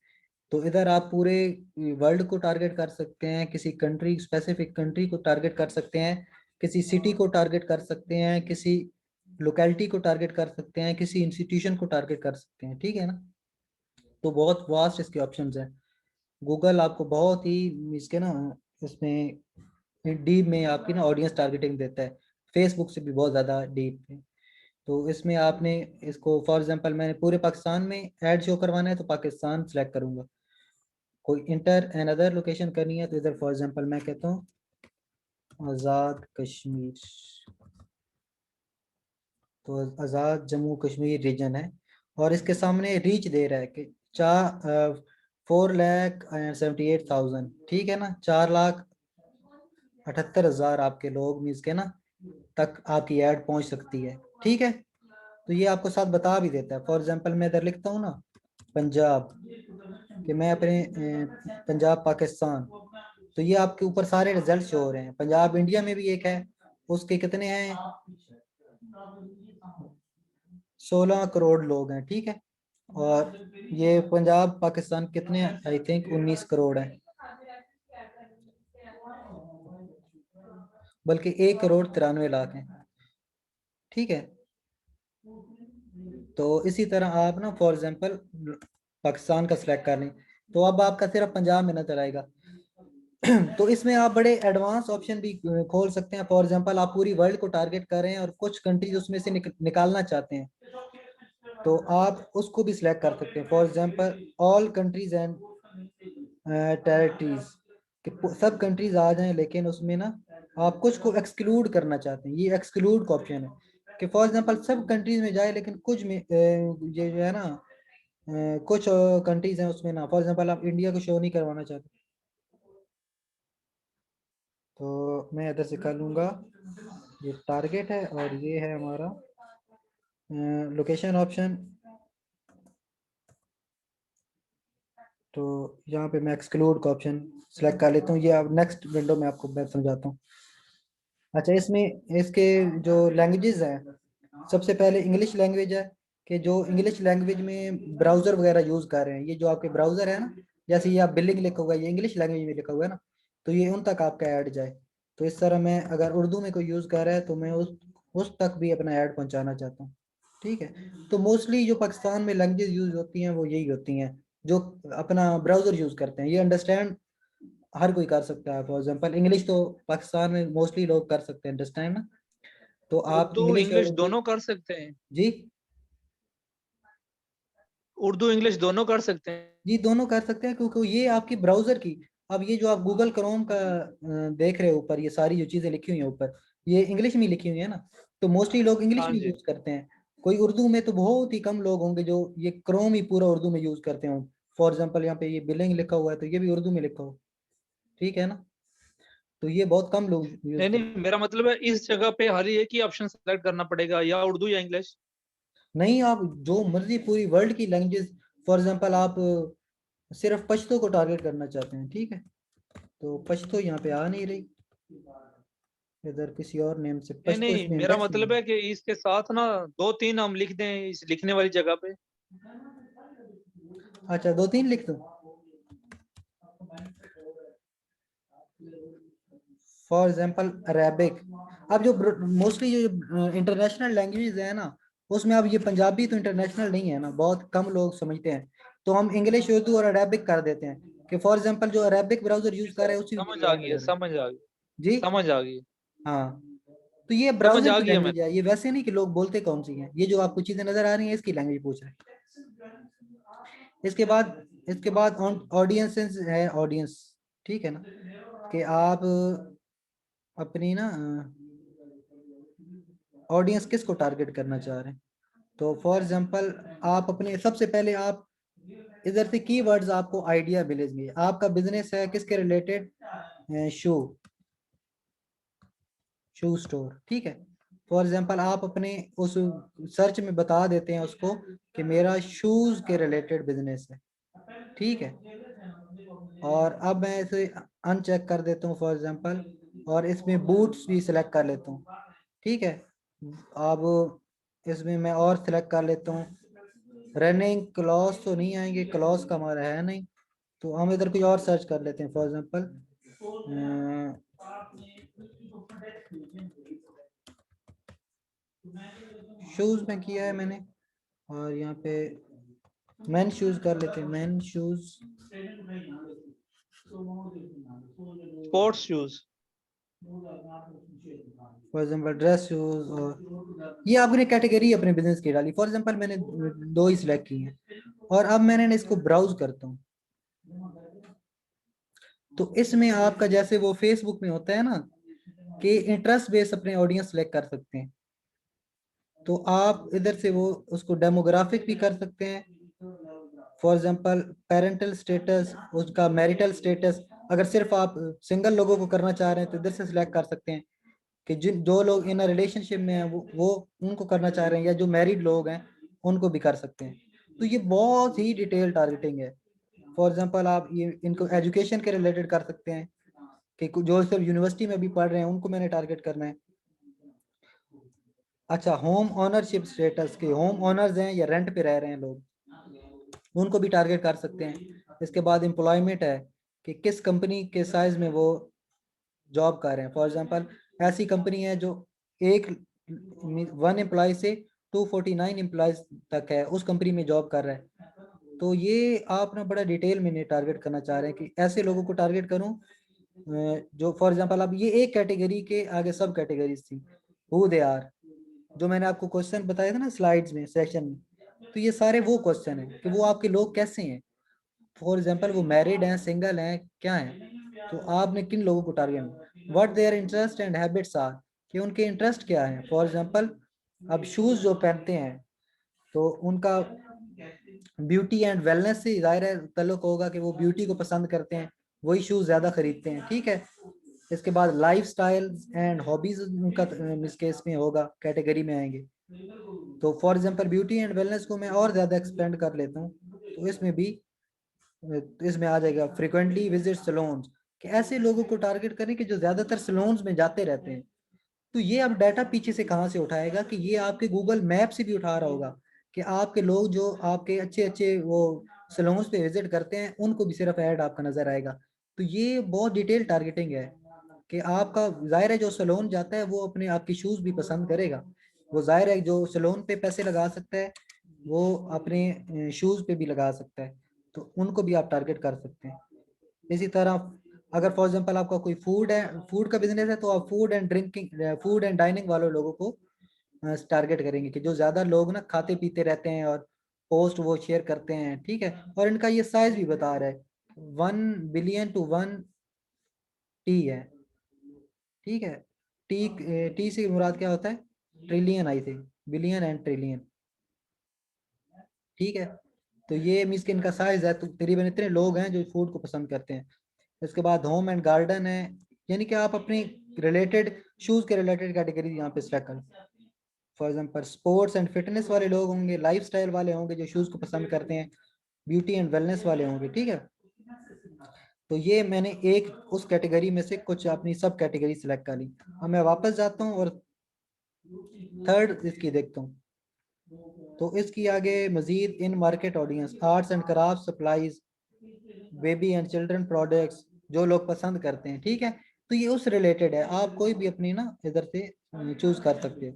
तो इधर आप पूरे वर्ल्ड को टारगेट कर सकते हैं, किसी कंट्री, स्पेसिफिक कंट्री को टारगेट कर सकते हैं, किसी सिटी को टारगेट कर सकते हैं, किसी लोकेलिटी को टारगेट कर सकते हैं, किसी इंस्टीट्यूशन को टारगेट कर सकते हैं, ठीक है ना। तो बहुत वास्ट इसके ऑप्शंस हैं। गूगल आपको बहुत ही इसके ना इसमें डीप में आपकी ना ऑडियंस टारगेटिंग देता है, फेसबुक से भी बहुत ज़्यादा डीप है। तो इसमें आपने इसको फॉर एग्जांपल मैंने पूरे पाकिस्तान में ऐड शो करवाना है तो पाकिस्तान सेलेक्ट करूंगा। कोई इंटर एंड अदर लोकेशन करनी है तो इधर फॉर एग्जांपल मैं कहता हूँ आज़ाद कश्मीर। तो आज़ाद जम्मू कश्मीर रीजन है और इसके सामने रीच दे रहा है कि 4,78,000, ठीक है ना, 4,78,000 आपके लोग मीन्स के ना तक आपकी ऐड पहुंच सकती है, ठीक है। तो ये आपको साथ बता भी देता है। फॉर एग्जांपल मैं इधर लिखता हूँ ना पंजाब, कि मैं अपने पंजाब पाकिस्तान, तो ये आपके ऊपर सारे रिजल्ट शो हो रहे हैं। पंजाब इंडिया में भी एक है, उसके कितने हैं, 16 करोड़ लोग हैं, ठीक है। और ये पंजाब पाकिस्तान कितने, आई थिंक 19 करोड़ है, बल्कि 1,93,00,000 है, ठीक है। तो इसी तरह आप ना फॉर एग्जांपल पाकिस्तान का सिलेक्ट कर लें तो अब आपका सिर्फ पंजाब में नजर आएगा। तो इसमें आप बड़े एडवांस ऑप्शन भी खोल सकते हैं। फॉर एग्जांपल आप पूरी वर्ल्ड को टारगेट कर रहे हैं और कुछ कंट्रीज उसमें से निकालना चाहते हैं तो आप उसको भी सिलेक्ट कर सकते हैं। For example all countries and territories, कि सब कंट्रीज आ जाएं, लेकिन उसमें ना आप कुछ को एक्सक्लूड करना चाहते हैं, ये एक्सक्लूड का ऑप्शन है कि फॉर एग्जांपल सब कंट्रीज में जाए लेकिन कुछ में ये जो है ना कुछ कंट्रीज हैं उसमें ना, फॉर एग्जांपल आप इंडिया को शो नहीं करवाना चाहते तो मैं इधर से कर लूँगा, ये टारगेट है और ये है हमारा लोकेशन ऑप्शन। तो यहाँ पे मैं एक्सक्लूड का ऑप्शन सेलेक्ट कर लेता हूँ, ये अब नेक्स्ट विंडो में आपको मैं समझाता हूँ। अच्छा, इसमें इसके जो लैंग्वेजेस हैं, सबसे पहले इंग्लिश लैंग्वेज है कि जो इंग्लिश लैंग्वेज में ब्राउज़र वगैरह यूज़ कर रहे हैं, ये जो आपके ब्राउज़र है ना, जैसे ये आप बिलिंग लिखा हुआ है ये इंग्लिश लैंग्वेज में लिखा हुआ है ना, तो ये उन तक आपका ऐड जाए। तो इस तरह मैं अगर उर्दू में कोई यूज़ कर रहा है तो मैं उस तक भी अपना ऐड पहुँचाना चाहता हूँ, ठीक है। तो मोस्टली जो पाकिस्तान में लैंग्वेज यूज़ होती हैं वो यही होती हैं, जो अपना ब्राउज़र यूज़ करते हैं। ये अंडरस्टैंड हर कोई कर सकता है, फॉर एग्जांपल इंग्लिश तो पाकिस्तान में मोस्टली लोग कर सकते हैं अंडरस्टैंड ना, तो आप उर्दू इंग्लिश और इंग्लिश उर्दू। दोनों कर सकते हैं? जी, उर्दू इंग्लिश दोनों कर सकते हैं? जी दोनों कर सकते हैं क्योंकि ये आपकी ब्राउजर की, अब ये जो आप गूगल क्रोम का देख रहे हो ऊपर, ये सारी जो चीजें लिखी हुई हैं ऊपर, ये इंग्लिश में लिखी हुई है ना, तो मोस्टली लोग इंग्लिश हाँ में जी। यूज करते हैं। कोई उर्दू में तो बहुत ही कम लोग होंगे जो ये क्रोम ही पूरा उर्दू में यूज करते हो। फॉर एग्जाम्पल यहाँ पे ये बिलिंग लिखा हुआ है तो ये भी उर्दू में लिखा हो, ठीक है ना, तो ये बहुत कम लोग यूज नहीं करते नहीं, मेरा मतलब है इस जगह पे हर एक ही ऑप्शन सेलेक्ट करना पड़ेगा, या उर्दू या इंग्लिश? हैं। नहीं, आप जो मर्जी पूरी वर्ल्ड की लैंग्वेज, फॉर एग्जाम्पल आप सिर्फ पश्तो को टारगेट करना चाहते हैं, ठीक है, तो पश्तो यहाँ पे आ नहीं रही, इधर किसी और नेम से नहीं पश्तो नहीं, इसमें मेरा इंडेक्स मतलब नहीं है कि इसके साथ ना दो तीन हम लिख दें इस लिखने वाली जगह पे। है। अच्छा, 2-3 लिख दूं, फॉर एग्जाम्पल अरेबिक। अब जो मोस्टली जो इंटरनेशनल लैंग्वेज है ना, उसमें अब ये पंजाबी तो इंटरनेशनल नहीं है ना, बहुत कम लोग समझते हैं, तो हम इंग्लिश उर्दू और अरेबिक कर देते हैं कि फॉर एग्जाम्पल जो अरेबिक ब्राउजर यूज कर रहे हैं उसी में समझ मेरी आ ऐड गई है, नजर समझ आ गई, है। जी, समझ आ गई, हाँ, तो ये समझ ब्राउजर आ की गई है मैं। लैंग्वेज है, ये वैसे नहीं कि लोग बोलते कौन सी है, ये जो आपको चीजें नजर आ रही हैं इसकी लैंग्वेज पूछ रहे हैं। इसके बाद ऑडियंस है, ऑडियंस, ठीक है ना, कि आप अपनी ना ऑडियंस किसको टारगेट करना चाह रहे हैं। तो फॉर एग्जांपल आप अपने सबसे पहले आप इधर से कीवर्ड्स आपको आइडिया मिलेंगे, आपका बिजनेस है किसके रिलेटेड, शू शू स्टोर, ठीक है, फॉर एग्जांपल आप अपने उस सर्च में बता देते हैं उसको कि मेरा शूज के रिलेटेड बिजनेस है, ठीक है। और अब मैं इसे अनचेक कर देता हूँ फॉर एग्जांपल, और इसमें बूट्स भी सिलेक्ट कर लेता हूँ, ठीक है। अब इसमें मैं और सिलेक्ट कर लेता हूँ, रनिंग क्लॉथ तो नहीं आएंगे, क्लॉथ का हमारा है नहीं, तो हम इधर कोई और सर्च कर लेते हैं फॉर एग्जांपल शूज में किया है मैंने, और यहाँ पे मैन शूज कर लेते हैं, man shoes sports shoes. For example dress shoes, और ये आपने कैटेगरी अपने बिजनेस की डाली। फॉर एग्जांपल मैंने दो ही सिलेक्ट की हैं, और अब मैंने इसको ब्राउज करता हूँ, तो इसमें आपका जैसे वो फेसबुक में होता है ना कि इंटरेस्ट बेस अपने ऑडियंस सेलेक्ट कर सकते हैं, तो आप इधर से वो उसको डेमोग्राफिक भी कर सकते हैं। फॉर एग्जांपल पेरेंटल स्टेटस, उसका मैरिटल स्टेटस, अगर सिर्फ आप सिंगल लोगों को करना चाह रहे हैं तो इधर से सिलेक्ट कर सकते हैं कि जिन जो लोग इन रिलेशनशिप में हैं वो उनको करना चाह रहे हैं, या जो मैरिड लोग हैं उनको भी कर सकते हैं। तो ये बहुत ही डिटेल टारगेटिंग है। फॉर एग्जांपल आप ये इनको एजुकेशन के रिलेटेड कर सकते हैं कि जो सिर्फ यूनिवर्सिटी में भी पढ़ रहे हैं उनको मैंने टारगेट करना है। अच्छा, होम ओनरशिप स्टेटस के होम ओनर्स हैं या रेंट पे रह रहे हैं लोग, उनको भी टारगेट कर सकते हैं। इसके बाद एम्प्लॉयमेंट है कि किस कंपनी के साइज में वो जॉब कर रहे हैं। फॉर एग्जांपल ऐसी कंपनी है जो एक 1 एम्प्लॉय से 249 एम्प्लॉयज तक है, उस कंपनी में जॉब कर रहा है। तो ये आप ना बड़ा डिटेल में टारगेट करना चाह रहे हैं कि ऐसे लोगों को टारगेट करूं जो फॉर एग्जांपल अब ये एक कैटेगरी के आगे सब कैटेगरीज थी, हु दे आर, जो मैंने आपको क्वेश्चन बताया था ना स्लाइड्स में सेशन में, तो ये सारे वो क्वेश्चन हैं कि वो आपके लोग कैसे हैं। फॉर एग्जांपल वो मैरिड हैं, सिंगल हैं, क्या हैं, तो आपने किन लोगों को target, what their interest and habits are, कि उनके इंटरेस्ट क्या है। फॉर एग्जांपल अब शूज जो पहनते हैं तो उनका ब्यूटी एंड वेलनेस से जाहिर है ताल्लुक होगा कि वो ब्यूटी को पसंद करते हैं, वही शूज ज्यादा खरीदते हैं, ठीक है। इसके बाद लाइफ स्टाइल एंड हॉबीज उनका इस केस में होगा, कैटेगरी में आएंगे। तो for example beauty and wellness को मैं और ज्यादा एक्सपेंड कर लेता हूँ, तो इसमें भी इसमें आ जाएगा फ्रिक्वेंटली विजिट सलोन्स, कि ऐसे लोगों को टारगेट करें कि जो ज्यादातर सलोन्स में जाते रहते हैं। तो ये अब डाटा पीछे से कहाँ से उठाएगा कि ये आपके गूगल मैप से भी उठा रहा होगा कि आपके लोग जो आपके अच्छे अच्छे वो सलोन्स पे विजिट करते हैं उनको भी सिर्फ ऐड आपका नजर आएगा। तो ये बहुत डिटेल टारगेटिंग है कि आपका जाहिर है जो सलोन जाता है वो अपने आपकी शूज भी पसंद करेगा, वो जाहिर है जो सलोन पे पैसे लगा सकता है वो अपने शूज पे भी लगा सकता है, तो उनको भी आप टारगेट कर सकते हैं। इसी तरह अगर फॉर एग्जांपल आपका कोई फूड है, फूड का बिजनेस है, तो आप फूड एंड डाइनिंग वालों लोगों को टारगेट करेंगे कि जो ज्यादा लोग ना खाते पीते रहते हैं और पोस्ट वो शेयर करते हैं, ठीक है। और इनका ये साइज भी बता रहा है 1 बिलियन टू 1 टी है, ठीक है। टी से मुराद क्या होता है, trillion I think, billion and trillion, ठीक है। तो ये मीन्स कि इनका साइज है, तो तकरीबन इतने लोग हैं जो फूड को पसंद करते हैं। इसके बाद होम एंड गार्डन है, यानी कि आप अपनी रिलेटेड शूज के रिलेटेड कैटेगरी यहाँ पे सिलेक्ट करें। For example sports and fitness वाले लोग होंगे, लाइफस्टाइल वाले होंगे जो शूज को पसंद करते हैं, ब्यूटी एंड वेलनेस वाले होंगे, ठीक है। तो ये मैंने एक उस कैटेगरी में से कुछ अपनी सब कैटेगरी सिलेक्ट कर ली। अब मैं वापस जाता हूँ और थर्ड इसकी देखता हूँ, तो इसकी आगे मजीद in market audience arts and craft supplies baby and children products जो लोग पसंद करते हैं, ठीक है। तो ये उस रिलेटेड है, आप कोई भी अपनी ना इधर से चूज कर सकते हो।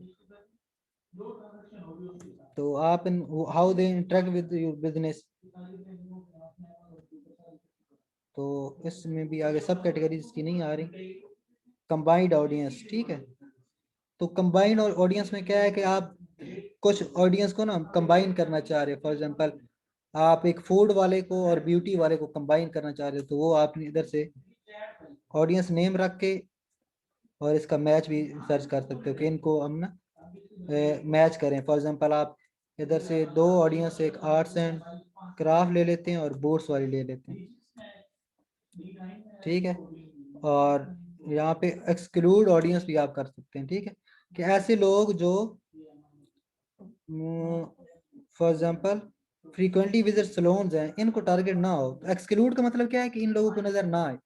तो आप in how they interact with your business, तो इसमें भी आगे सब कैटेगरीज की नहीं आ रही। कंबाइंड ऑडियंस, ठीक है। तो कंबाइंड और ऑडियंस में क्या है कि आप कुछ ऑडियंस को ना कंबाइन करना चाह रहे हो। फॉर एग्जांपल आप एक फूड वाले को और ब्यूटी वाले को कंबाइन करना चाह रहे हो, तो वो आपने इधर से ऑडियंस नेम रख के और इसका मैच भी सर्च कर सकते हो कि इनको हम ना मैच करें। फॉर एग्जांपल आप इधर से दो ऑडियंस, एक आर्ट्स एंड क्राफ्ट ले लेते हैं और बोर्ड्स वाली ले लेते हैं, ठीक है। और यहाँ पे एक्सक्लूड ऑडियंस भी आप कर सकते हैं, ठीक है। कि ऐसे लोग जो for example frequently visit salons हैं, इनको टारगेट ना हो। एक्सक्लूड का मतलब क्या है कि इन लोगों को नजर ना आए,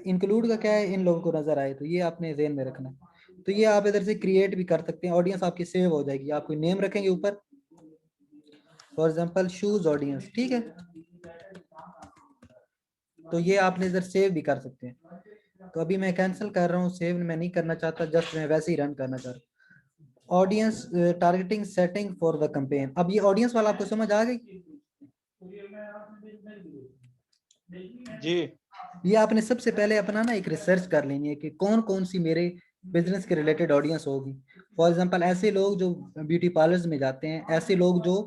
इंक्लूड का क्या है इन लोगों को नजर आए। तो ये आपने ध्यान में रखना है। तो ये आप इधर से क्रिएट भी कर सकते हैं, ऑडियंस आपकी सेव हो जाएगी। आप कोई नेम रखेंगे ऊपर, फॉर एग्जांपल शूज ऑडियंस, ठीक है। तो ये आपने इधर सेव भी कर सकते हैं। तो अभी मैं कैंसिल कर रहा हूँ, सेव मैं नहीं करना चाहता, जस्ट मैं वैसे ही रन करना चाह रहा हूँ। Audience targeting setting for the campaign. अब ये ऑडियंस वाला आपको समझ आ गई? जी। ये आपने सबसे पहले अपना ना एक रिसर्च कर लेनी है कि कौन कौन सी मेरे बिजनेस के रिलेटेड ऑडियंस होगी। फॉर एग्जांपल ऐसे लोग जो ब्यूटी पार्लर्स में जाते हैं, ऐसे लोग जो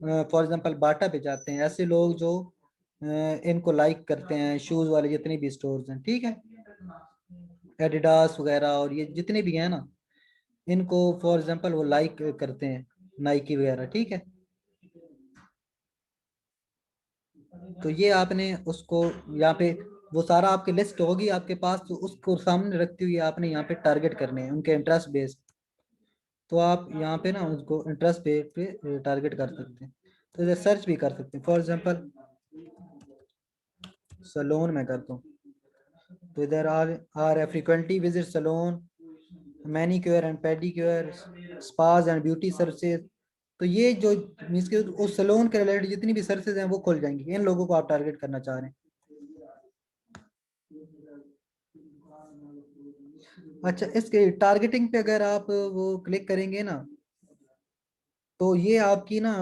फॉर एग्जांपल बाटा पे जाते हैं, ऐसे लोग जो इनको लाइक करते हैं, शूज वाले जितने भी स्टोर्स हैं, ठीक है, एडिडास वगैरह और ये जितने भी हैं ना, इनको फॉर एग्जांपल वो लाइक करते हैं, नाइकी वगैरह, ठीक है। तो ये आपने उसको यहाँ पे वो सारा आपकी लिस्ट होगी आपके पास, तो उसको सामने रखते हुए आपने यहाँ पे टारगेट करने हैं उनके इंटरेस्ट बेस्ड। तो आप यहाँ पे ना उसको इंटरेस्ट बेस पे टारगेट कर सकते हैं। तो इधर सर्च भी कर सकते हैं, फॉर एग्जांपल सलोन में करता हूँ, तो इधर are frequently visit salon, manicure and pedicure, spas and beauty services. तो ये जो मीन्स के उस सलोन के रिलेटेड जितनी भी सर्विसेज हैं वो खुल जाएंगी, इन लोगों को आप टारगेट करना चाह रहे हैं। अच्छा, इसके टारगेटिंग पे अगर आप वो क्लिक करेंगे ना, तो ये आपकी ना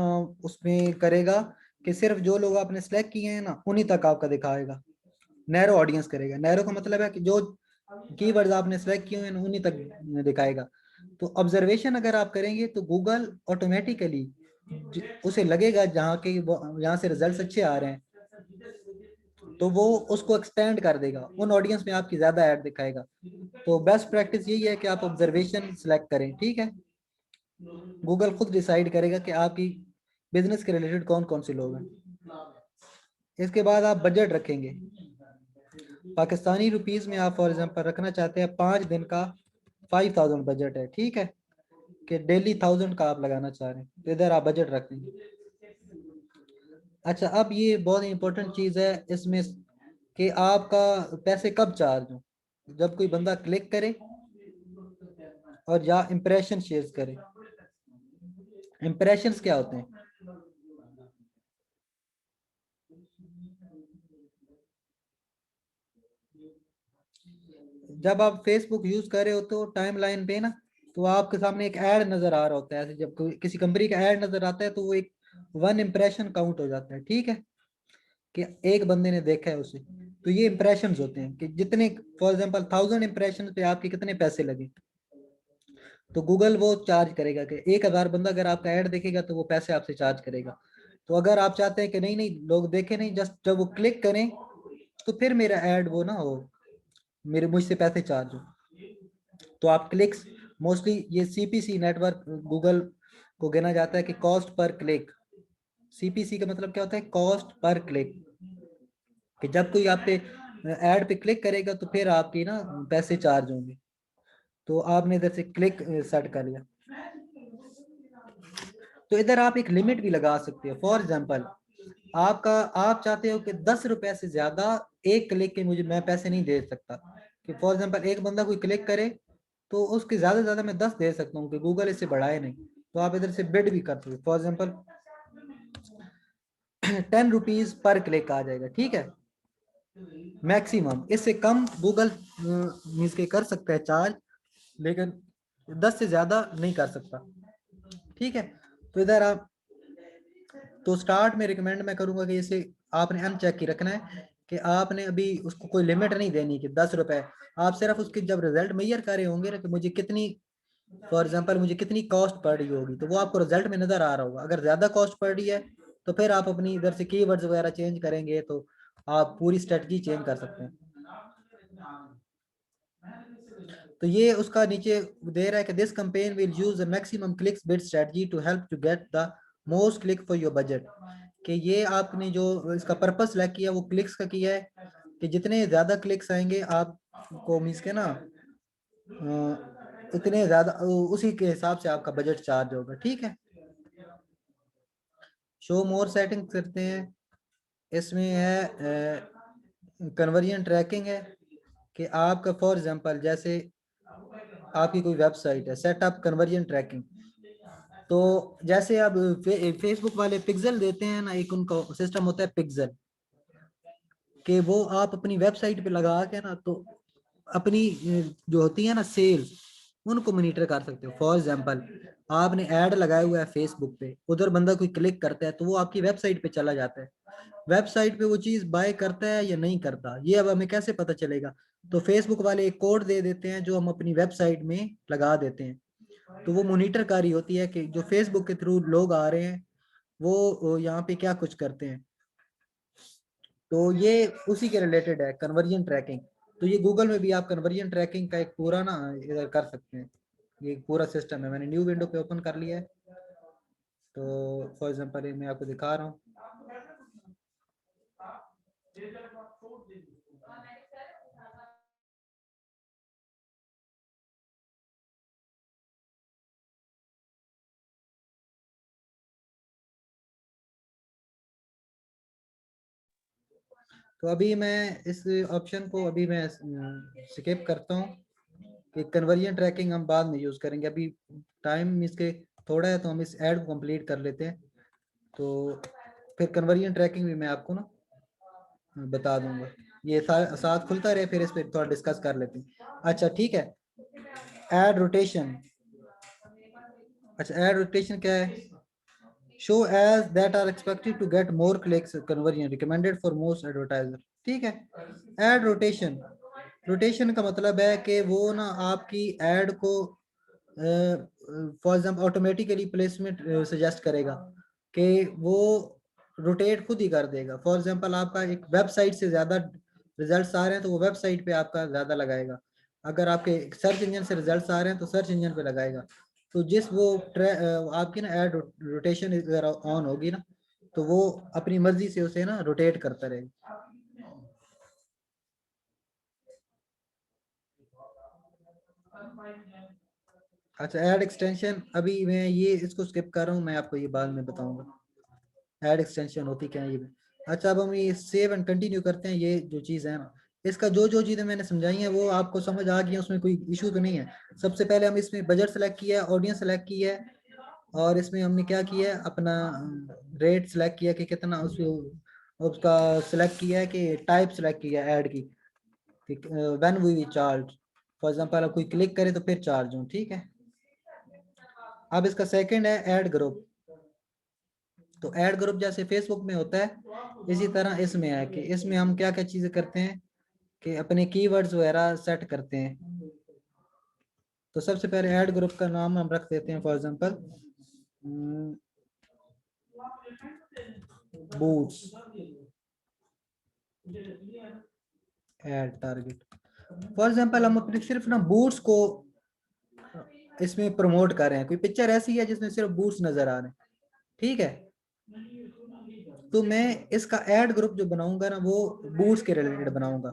उसमें करेगा कि सिर्फ जो लोग आपने सेलेक्ट किए हैं ना उन्हीं तक आपका दिखाएगा। नैरो ऑडियंस करेगा। नैरो का मतलब है कि जो कीवर्ड्स आपने सेलेक्ट किए हैं उन्हीं तक दिखाएगा। तो ऑब्जर्वेशन अगर आप करेंगे तो गूगल ऑटोमेटिकली उसे लगेगा जहाँ के यहाँ से रिजल्ट्स अच्छे आ रहे हैं, तो वो उसको एक्सपेंड कर देगा, उन ऑडियंस में आपकी ज्यादा ऐड दिखाएगा। तो बेस्ट प्रैक्टिस यही है कि आप ऑब्जर्वेशन सिलेक्ट करें, ठीक है। गूगल खुद डिसाइड करेगा कि आपकी बिजनेस के रिलेटेड कौन कौन से लोग हैं। इसके बाद आप बजट रखेंगे। पाकिस्तानी रुपीस में आप फॉर एग्जांपल रखना चाहते हैं 5 दिन का 5000 बजट है, ठीक है, कि डेली 1000 का आप लगाना चाह रहे हैं, तो इधर आप बजट रख देंगे। अच्छा, अब ये बहुत इंपॉर्टेंट चीज है इसमें कि आपका पैसे कब चार्ज हो, जब कोई बंदा क्लिक करे और या इंप्रेशन शेयर करे। इंप्रेशंस क्या होते हैं? जब आप फेसबुक यूज कर रहे हो तो टाइमलाइन पे ना, तो आपके सामने एक ऐड नजर आ रहा होता है। ऐसे जब किसी कंपनी का ऐड नजर आता है तो वो एक 1 इम्प्रेशन काउंट हो जाता है, ठीक है, कि एक बंदे ने देखा है उसे। तो ये इंप्रेशंस होते हैं कि जितने फॉर एग्जांपल 1000 इम्प्रेशन पे आपके कितने पैसे लगे। तो गूगल वो चार्ज करेगा कि 1000 बंदा अगर आपका ऐड देखेगा तो वो पैसे आपसे चार्ज करेगा। तो अगर आप चाहते हैं कि नहीं नहीं लोग देखे नहीं, जस्ट जब वो क्लिक करें तो फिर मेरा ऐड वो ना हो, मेरे मुझसे पैसे चार्ज हो, तो आप क्लिक्स मोस्टली ये सीपीसी नेटवर्क गूगल को गिना जाता है कि कॉस्ट पर क्लिक। सीपीसी का मतलब क्या होता है? Cost per click. कि जब कोई आप पे ऐड पे क्लिक करेगा तो फिर आपकी ना पैसे चार्ज होंगे। तो आपने इधर से क्लिक सेट कर लिया, तो इधर आप एक लिमिट भी लगा सकते हो। फॉर एग्जांपल आपका आप चाहते हो कि 10 रुपए से ज्यादा एक क्लिक के मुझे मैं पैसे नहीं दे सकता, कि फॉर एग्जांपल एक बंदा कोई क्लिक करे तो उसके ज्यादा से ज्यादा मैं 10 दे सकता हूँ, कि गूगल इससे बढ़ाए नहीं। तो आप इधर से बिड भी कर सकते हो, फॉर एग्जांपल 10 रुपीज पर क्लिक आ जाएगा, ठीक है, मैक्सिमम। इससे कम गूगल मीन्स के कर सकता है चार्ज, लेकिन 10 से ज्यादा नहीं कर सकता, ठीक है। तो इधर आप तो स्टार्ट में रिकमेंड मैं करूंगा कि इसे आपने अनचेक की रखना है, कि आपने अभी उसको कोई लिमिट नहीं देनी कि 10 रुपए। आप सिर्फ उसके जब रिजल्ट मेजर कर रहे होंगे ना कि मुझे कितनी फॉर एग्जांपल मुझे कितनी कॉस्ट पड़ रही होगी, तो वो आपको रिजल्ट में नजर आ रहा होगा। अगर ज्यादा कॉस्ट पड़ रही है तो फिर आप अपनी इधर से कीवर्ड्स वगैरह चेंज करेंगे, तो आप पूरी स्ट्रेटजी चेंज कर सकते हैं। तो ये उसका नीचे दे रहा है कि this campaign will use the maximum clicks bid strategy to help to get the most click for your budget. कि ये आपने जो इसका पर्पस सिलेक्ट किया वो क्लिक्स का किया है, कि जितने ज्यादा क्लिक्स आएंगे आपको मीन्स के ना इतने ज्यादा उसी के हिसाब से आपका बजट चार्ज होगा, ठीक है। शो मोर सेटिंग करते हैं, इसमें है कन्वर्जन ट्रैकिंग है कि आपका फॉर एग्जांपल जैसे आपकी कोई वेबसाइट है, सेटअप कन्वर्जन ट्रैकिंग, तो जैसे अब फेसबुक वाले पिक्सल देते हैं ना, एक उनका सिस्टम होता है पिक्सल, कि वो आप अपनी वेबसाइट पे लगा के ना तो अपनी जो होती है ना सेल, उनको मॉनिटर कर सकते हो। फॉर एग्जांपल आपने ऐड लगाया हुआ है फेसबुक पे, उधर बंदा कोई क्लिक करता है तो वो आपकी वेबसाइट पे चला जाता है, वेबसाइट पे वो चीज बाय करता है या नहीं करता, ये अब हमें कैसे पता चलेगा? तो फेसबुक वाले एक कोड दे देते हैं जो हम अपनी वेबसाइट में लगा देते हैं, तो वो मॉनिटरकारी होती है कि जो फेसबुक के थ्रू लोग आ रहे हैं वो यहाँ पे क्या कुछ करते हैं। तो ये उसी के रिलेटेड है कन्वर्जन ट्रैकिंग। तो ये गूगल में भी आप कन्वर्जन ट्रैकिंग का एक पूरा ना इधर कर सकते हैं, ये एक पूरा सिस्टम है। मैंने न्यू विंडो पे ओपन कर लिया है, तो फॉर एग्जांपल मैं आपको दिखा रहा हूँ। तो अभी मैं इस ऑप्शन को अभी मैं स्किप करता हूँ कि कन्वर्जन ट्रैकिंग हम बाद में यूज करेंगे, अभी टाइम इसके थोड़ा है तो हम इस ऐड को कंप्लीट कर लेते हैं, तो फिर कन्वर्जन ट्रैकिंग भी मैं आपको ना बता दूंगा। ये साथ खुलता रहे, फिर इस पर थोड़ा डिस्कस कर लेते हैं। अच्छा ठीक है, ऐड रोटेशन। अच्छा ऐड रोटेशन क्या है? Show ads that are expected to get more clicks, conversion recommended for most advertiser, ठीक है। ऐड रोटेशन, रोटेशन का मतलब है कि वो ना आपकी ऐड को for example automatically placement suggest करेगा, कि वो रोटेट खुद ही कर देगा। फॉर एग्जांपल आपका एक वेबसाइट से ज्यादा रिजल्ट्स आ रहे हैं तो वो वेबसाइट पे आपका ज्यादा लगाएगा, अगर आपके सर्च इंजन से रिजल्ट्स आ रहे हैं तो सर्च इंजन पे लगाएगा। तो जिस वो आपकी ना ऐड रोटेशन अगर ऑन होगी ना तो वो अपनी मर्जी से उसे ना रोटेट करता रहेगा। अच्छा ऐड एक्सटेंशन, अभी मैं ये इसको स्किप कर रहा हूँ, मैं आपको ये बाद में बताऊंगा ऐड एक्सटेंशन होती क्या है ये। अच्छा अब हम ये सेव एंड कंटिन्यू करते हैं, ये जो चीज़ है ना, इसका जो जो चीज़ें मैंने समझाई हैं वो आपको समझ आ गई है, उसमें कोई इशू तो नहीं है। सबसे पहले हम इसमें बजट सेलेक्ट किया है, ऑडियंस सेलेक्ट की है, और इसमें हमने क्या किया है, अपना रेट सेलेक्ट किया कि कितना उसका सेलेक्ट किया है, कि टाइप सेलेक्ट किया है ऐड की, when we charge. For example कोई क्लिक करे तो फिर चार्ज हो, ठीक है। अब इसका सेकंड है ऐड ग्रुप। तो ऐड ग्रुप जैसे फेसबुक में होता है इसी तरह इसमें है, कि इसमें हम क्या क्या चीजें करते हैं कि अपने कीवर्ड्स वगैरह सेट करते हैं। तो सबसे पहले ऐड ग्रुप का नाम हम रख देते हैं, for example boots add target. For example हम अपने सिर्फ ना बूट्स को इसमें प्रमोट कर रहे हैं, कोई पिक्चर ऐसी है जिसमें सिर्फ बूट्स नजर आ रहे हैं, ठीक है। तो मैं इसका ऐड ग्रुप जो बनाऊंगा ना वो बूट्स के रिलेटेड बनाऊंगा।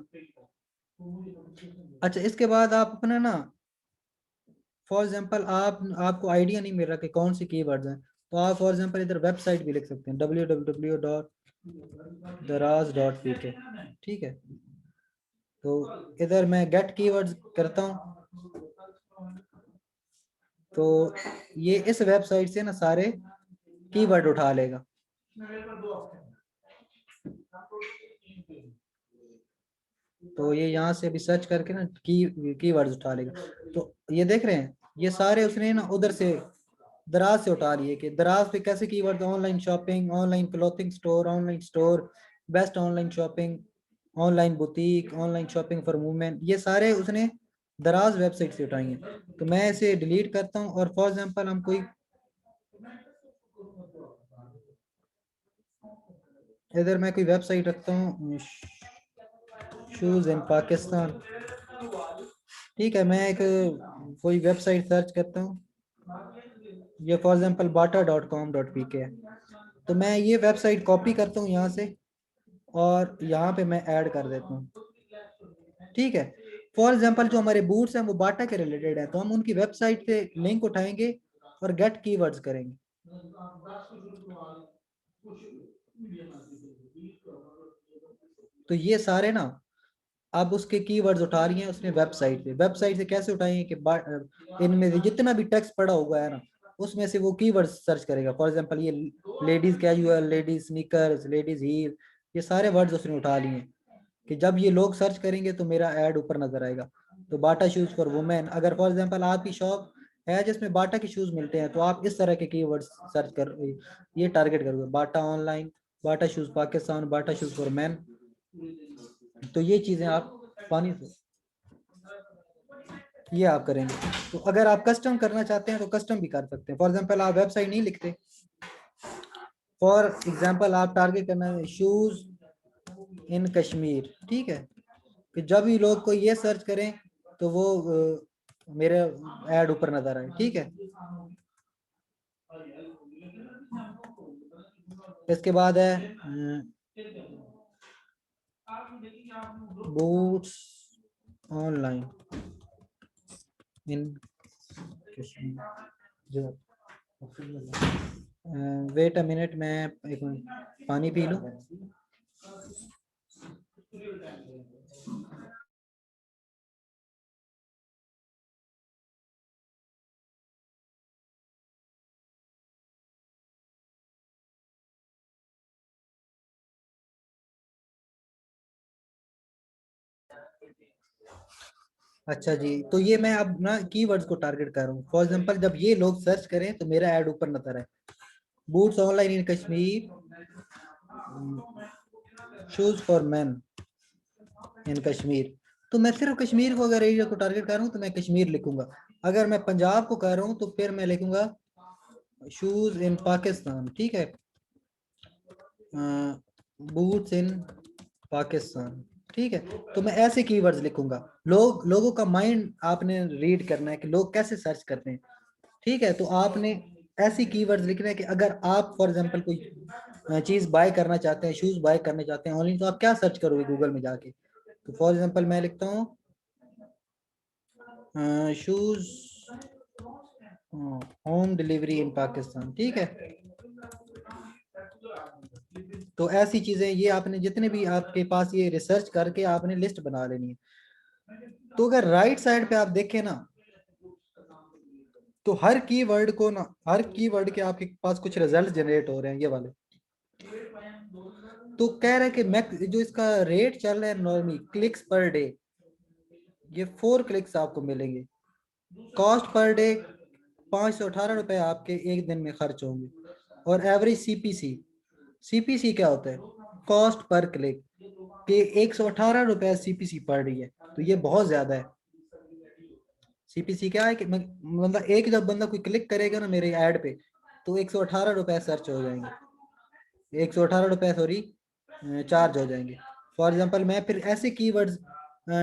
अच्छा इसके बाद आप अपना ना फॉर एग्जांपल आपको आइडिया नहीं मिल रहा कि कौन सी कीवर्ड्स हैं, तो आप फॉर एग्जांपल इधर वेबसाइट भी लिख सकते हैं www.daraz.pk, ठीक है। तो इधर मैं गेट कीवर्ड्स करता हूँ, तो ये इस वेबसाइट से ना सारे कीवर्ड उठा लेगा। तो ये यहाँ से भी सर्च करके ना कीवर्ड्स उठा लेगा। तो ये देख रहे हैं ये सारे उसने ना उधर से दराज से उठा लिए, कि दराज पे कैसे keyword, online shopping, online clothing store, online store, best online shopping, online boutique, online shopping for women, ये सारे उसने दराज वेबसाइट से उठाई हैं। तो मैं इसे डिलीट करता हूँ, और फॉर एग्जांपल हम कोई इधर मैं कोई वेबसाइट रखता हूँ, शूज इन पाकिस्तान, ठीक है। मैं एक कोई वेबसाइट सर्च करता हूँ, ये फॉर एग्जांपल bata.com.pk है। तो मैं ये वेबसाइट कॉपी करता हूँ यहाँ से, और यहाँ पे मैं ऐड कर देता हूँ, ठीक है। फॉर एग्जांपल जो हमारे बूट्स हैं वो बाटा के रिलेटेड है, तो हम उनकी वेबसाइट से लिंक उठाएंगे और गेट कीवर्ड्स करेंगे। तो ये सारे ना अब उसके कीवर्ड्स उठा रही हैं उसने वेबसाइट से कैसे उठाएंगे कि इनमें से जितना भी टेक्स्ट पड़ा हुआ है ना उसमें से वो कीवर्ड्स सर्च करेगा। फॉर एग्जांपल ये ladies casual, ladies sneakers, ladies heel, ये सारे वर्ड्स उसने उठा लिए हैं कि जब ये लोग सर्च करेंगे तो मेरा ऐड ऊपर नजर आएगा। तो बाटा शूज फॉर वुमेन, अगर फॉर एग्जांपल आपकी शॉप है जिसमें बाटा के शूज मिलते हैं तो आप इस तरह के कीवर्ड्स सर्च कर ये टारगेट करोगे, Bata online, Bata shoes Pakistan, Bata shoes for man. तो ये चीजें आप पानी से ये आप करेंगे। तो अगर आप कस्टम करना चाहते हैं तो कस्टम भी कर सकते हैं। फॉर एग्जांपल आप वेबसाइट नहीं लिखते, फॉर एग्जांपल आप टारगेट करना है शूज इन कश्मीर, ठीक है, कि जब भी लोग कोई ये सर्च करें तो वो मेरे ऐड ऊपर नजर आए, ठीक है। इसके बाद है boots online in Kashmir. Wait a minute, मैं एक मिनट पानी पी लूं। अच्छा जी, तो ये मैं अब ना कीवर्ड्स को टारगेट कर रहा हूँ। फॉर एग्जांपल जब ये लोग सर्च करें तो मेरा ऐड ऊपर नजर है, boots online in Kashmir, shoes for man in Kashmir. तो मैं सिर्फ कश्मीर को अगर एरिया को टारगेट कर रहा हूँ तो मैं कश्मीर लिखूंगा। अगर मैं पंजाब को कर रहा हूँ तो फिर मैं लिखूंगा शूज इन पाकिस्तान, ठीक है, बूट्स इन पाकिस्तान, ठीक है। तो मैं ऐसे कीवर्ड्स लिखूंगा। लोगों का माइंड आपने रीड करना है कि लोग कैसे सर्च करते हैं, ठीक है। तो आपने ऐसी कीवर्ड्स लिखना है कि अगर आप फॉर एग्जांपल कोई चीज बाय करना चाहते हैं, शूज बाय करना चाहते हैं ऑनलाइन, तो आप क्या सर्च करोगे गूगल में जाके। तो फॉर एग्जांपल मैं लिखता हूँ शूज होम डिलीवरी इन पाकिस्तान, ठीक है। तो ऐसी चीजें ये आपने जितने भी आपके पास ये रिसर्च करके आपने लिस्ट बना लेनी है। तो अगर राइट साइड पे आप देखें ना तो हर कीवर्ड को ना, हर कीवर्ड के आपके पास कुछ रिजल्ट जनरेट हो रहे हैं ये वाले। तो कह रहे हैं कि मैक्स जो इसका रेट चल रहा है नॉर्मली क्लिक्स पर डे, ये 4 क्लिक्स आपको मिलेंगे। कॉस्ट पर डे 518 रुपए आपके एक दिन में खर्च होंगे। और एवरेज सीपीसी, सीपीसी क्या होता है, कॉस्ट पर क्लिक, के 118 रुपए सीपीसी पड़ रही है। तो ये बहुत ज्यादा है। सीपीसी क्या है कि मतलब एक जब बंदा कोई क्लिक करेगा ना मेरे ऐड पे तो 118 रुपए सर्च हो जाएंगे, 118 रुपए सॉरी चार्ज हो जाएंगे। फॉर एग्जांपल मैं फिर ऐसे कीवर्ड्स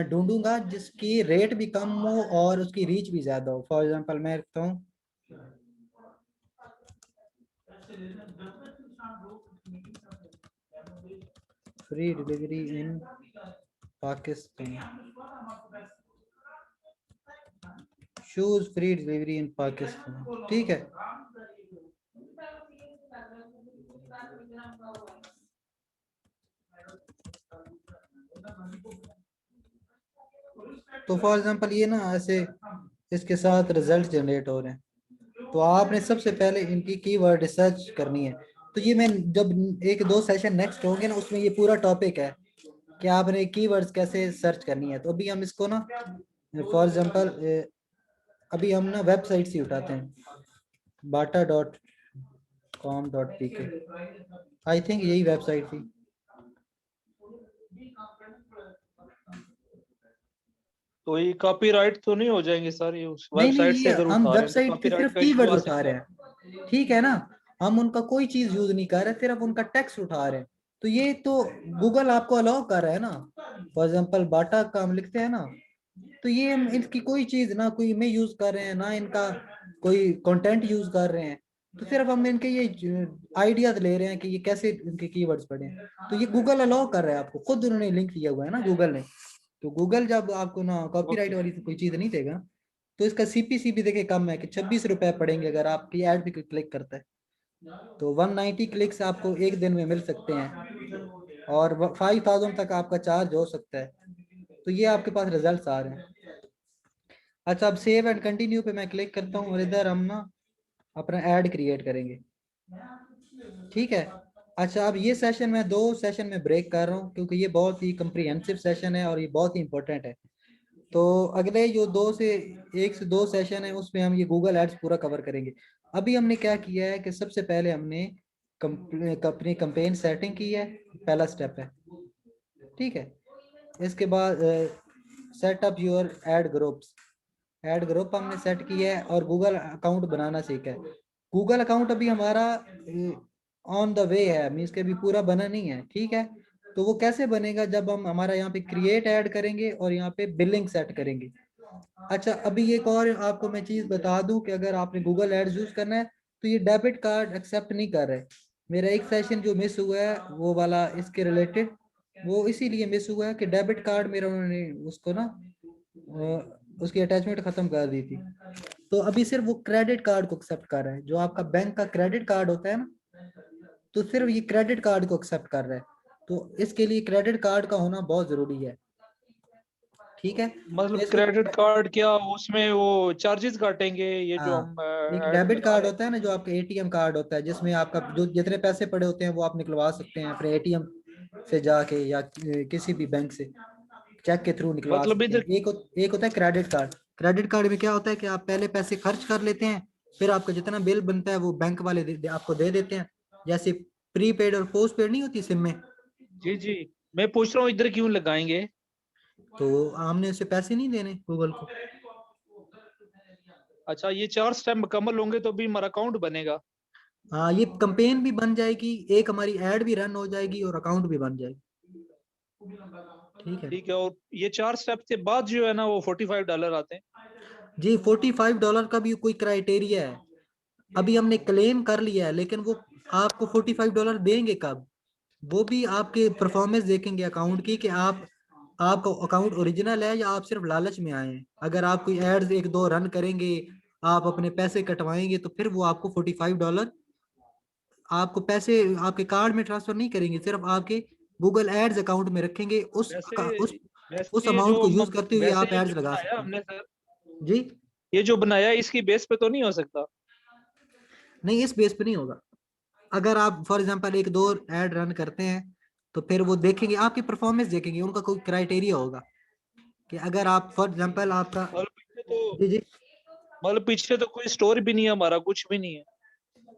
ढूंढूंगा जिसकी रेट भी कम हो और उसकी रीच भी ज्यादा हो। फॉर एग्जांपल मैं रखता हूँ फ्री डिलीवरी इन पाकिस्तान, शूज फ्री डिलीवरी इन पाकिस्तान, ठीक है। तो फॉर एग्जांपल ये ना ऐसे इसके साथ रिजल्ट जनरेट हो रहे हैं। तो आपने सबसे पहले इनकी कीवर्ड रिसर्च करनी है। तो ये मैं जब एक दो सेशन नेक्स्ट होंगे ना उसमें ये पूरा टॉपिक है कि आपने कीवर्ड्स कैसे सर्च करनी है। तो अभी हम इसको ना फॉर एग्जांपल अभी हम ना वेबसाइट से उठाते हैं bata.com.pk, आई थिंक यही वेबसाइट थी। तो ये कॉपीराइट तो नहीं हो जाएंगे सर, ये उस नहीं नहीं, वेबसाइट से ये अगर हम उठा रहे हैं तो वेबसाइट के कॉपीराइट सिर्फ का इशू कीवर्ड्स आ उठा सकता रहे है। हैं, ठीक है ना। हम उनका कोई चीज यूज नहीं कर रहे, सिर्फ उनका टेक्स्ट उठा रहे हैं। तो ये तो गूगल आपको अलाउ कर रहा है ना। फॉर एग्जांपल बाटा का हम लिखते हैं ना, तो ये हम इनकी कोई चीज ना कोई में यूज कर रहे हैं ना इनका कोई कंटेंट यूज कर रहे हैं। तो सिर्फ हम इनके ये आइडियाज ले रहे हैं कि ये कैसे इनके कीवर्ड्स पढ़े। तो ये गूगल अलाउ कर रहा है आपको, खुद उन्होंने लिंक दिया हुआ है ना गूगल ने तो गूगल जब आपको ना कॉपीराइट ओके। वाली कोई चीज नहीं देगा, तो इसका सीपीसी भी देखिए कम है कि 26 रुपए पड़ेंगे अगर आपकी ऐड भी कोई क्लिक करता है। तो 190 क्लिक्स आपको एक दिन में मिल सकते हैं और 5000 तक आपका चार्ज हो सकता है। तो ये आपके पास रिजल्ट्स आ रहे हैं। अच्छा, अब सेव एंड कंटिन्यू पे मैं क्लिक करता हूँ और इधर हम ना अपना ऐड क्रिएट करेंगे। ठीक है। अच्छा, अब ये सेशन मैं 2 सेशन में ब्रेक कर रहा हूँ क्योंकि ये बहुत ही कम्प्रीहेंसिव सेशन है और ये बहुत ही इंपॉर्टेंट है। तो अगले जो 1 से 2 सेशन है उसमें हम ये गूगल एड्स पूरा कवर करेंगे। अभी हमने क्या किया है कि सबसे पहले हमने अपनी कंपेन सेटिंग की है, पहला स्टेप है। ठीक है। इसके बाद set up your ad groups, ad group हमने सेट किया है और गूगल अकाउंट बनाना सीखा है। गूगल अकाउंट अभी हमारा ऑन द वे है, मीन्स के अभी पूरा बना नहीं है। ठीक है। तो वो कैसे बनेगा, जब हम हमारा यहाँ पे क्रिएट ऐड करेंगे और यहाँ पे बिलिंग सेट करेंगे। अच्छा, अभी एक और आपको मैं चीज बता दूं कि अगर आपने गूगल एड्स यूज करना है तो ये डेबिट कार्ड एक्सेप्ट नहीं कर रहे। मेरा एक सेशन जो मिस हुआ है वो वाला इसके रिलेटेड, वो इसीलिए मिस हुआ है कि डेबिट कार्ड मेरा उन्होंने उसको ना उसकी अटैचमेंट खत्म कर दी थी। तो अभी सिर्फ वो क्रेडिट कार्ड को एक्सेप्ट कर रहा है, जो आपका बैंक का क्रेडिट कार्ड होता है ना, तो सिर्फ ये क्रेडिट कार्ड को एक्सेप्ट कर रहा है। तो इसके लिए क्रेडिट कार्ड का होना बहुत जरूरी है। ठीक है। तो मतलब इसके क्रेडिट कार्ड क्या उसमें वो चार्जेस काटेंगे ये जो हाँ, हम एक ऐड डेबिट बना कार्ड रहे हैं? होता है ना, जो आपका एटीएम कार्ड होता है, जिसमें आपका जो जितने पैसे पड़े होते हैं वो आप निकलवा सकते हैं अपने एटीएम से जाके या किसी भी बैंक से चेक के थ्रू निकलवा मतलब सकते हैं। इधर एक होता है क्रेडिट कार्ड। क्रेडिट कार्ड में क्या होता है कि आप पहले पैसे खर्च कर लेते हैं, फिर आपका जितना बिल बनता है वो बैंक वाले आपको दे देते हैं। जैसे प्रीपेड और पोस्ट पेड नहीं होती सिम में, जी जी, मैं पूछ रहा हूँ इधर क्यों लगाएंगे? तो हमने उससे पैसे नहीं देने गूगल को। अच्छा, ये 4 स्टेप मुकम्मल होंगे तो भी हमारा अकाउंट बनेगा? हाँ, ये कंपेन भी बन जाएगी, एक हमारी ऐड भी रन हो जाएगी और अकाउंट भी बन जाएगी। ठीक है ठीक है, और ये 4 स्टेप के बाद जो है ना वो $45 आते हैं? जी। $45 का भी कोई क्राइटेरिया है। अभी हमने क्लेम कर लिया है, लेकिन वो आपको $45 देंगे कब, वो भी आपके परफॉर्मेंस देखेंगे अकाउंट की कि आपका अकाउंट ओरिजिनल है या आप सिर्फ लालच में आए हैं। अगर आप कोई एड्स एक दो रन करेंगे, आप अपने पैसे कटवाएंगे, तो फिर वो आपको $45 आपको पैसे आपके कार्ड में ट्रांसफर नहीं करेंगे, सिर्फ आपके गूगल एड्स अकाउंट में रखेंगे। वैसे उस वैसे ये अमाउंट जो को यूज करते हुए वैसे आप ये एड्स जो लगा बनाया सकते हैं। हमने सर, जी। ये जो बनाया इसकी बेस पे तो नहीं हो सकता? नहीं, इस बेस पे नहीं होगा। अगर आप फॉर एग्जांपल एक दो ऐड रन करते हैं तो फिर वो देखेंगे, आपकी परफॉर्मेंस देखेंगे, उनका कोई क्राइटेरिया होगा कि अगर आप फॉर एग्जांपल आपका। मतलब पीछे तो जी जी। मतलब पीछे तो कोई स्टोर भी नहीं है, हमारा कुछ भी नहीं है।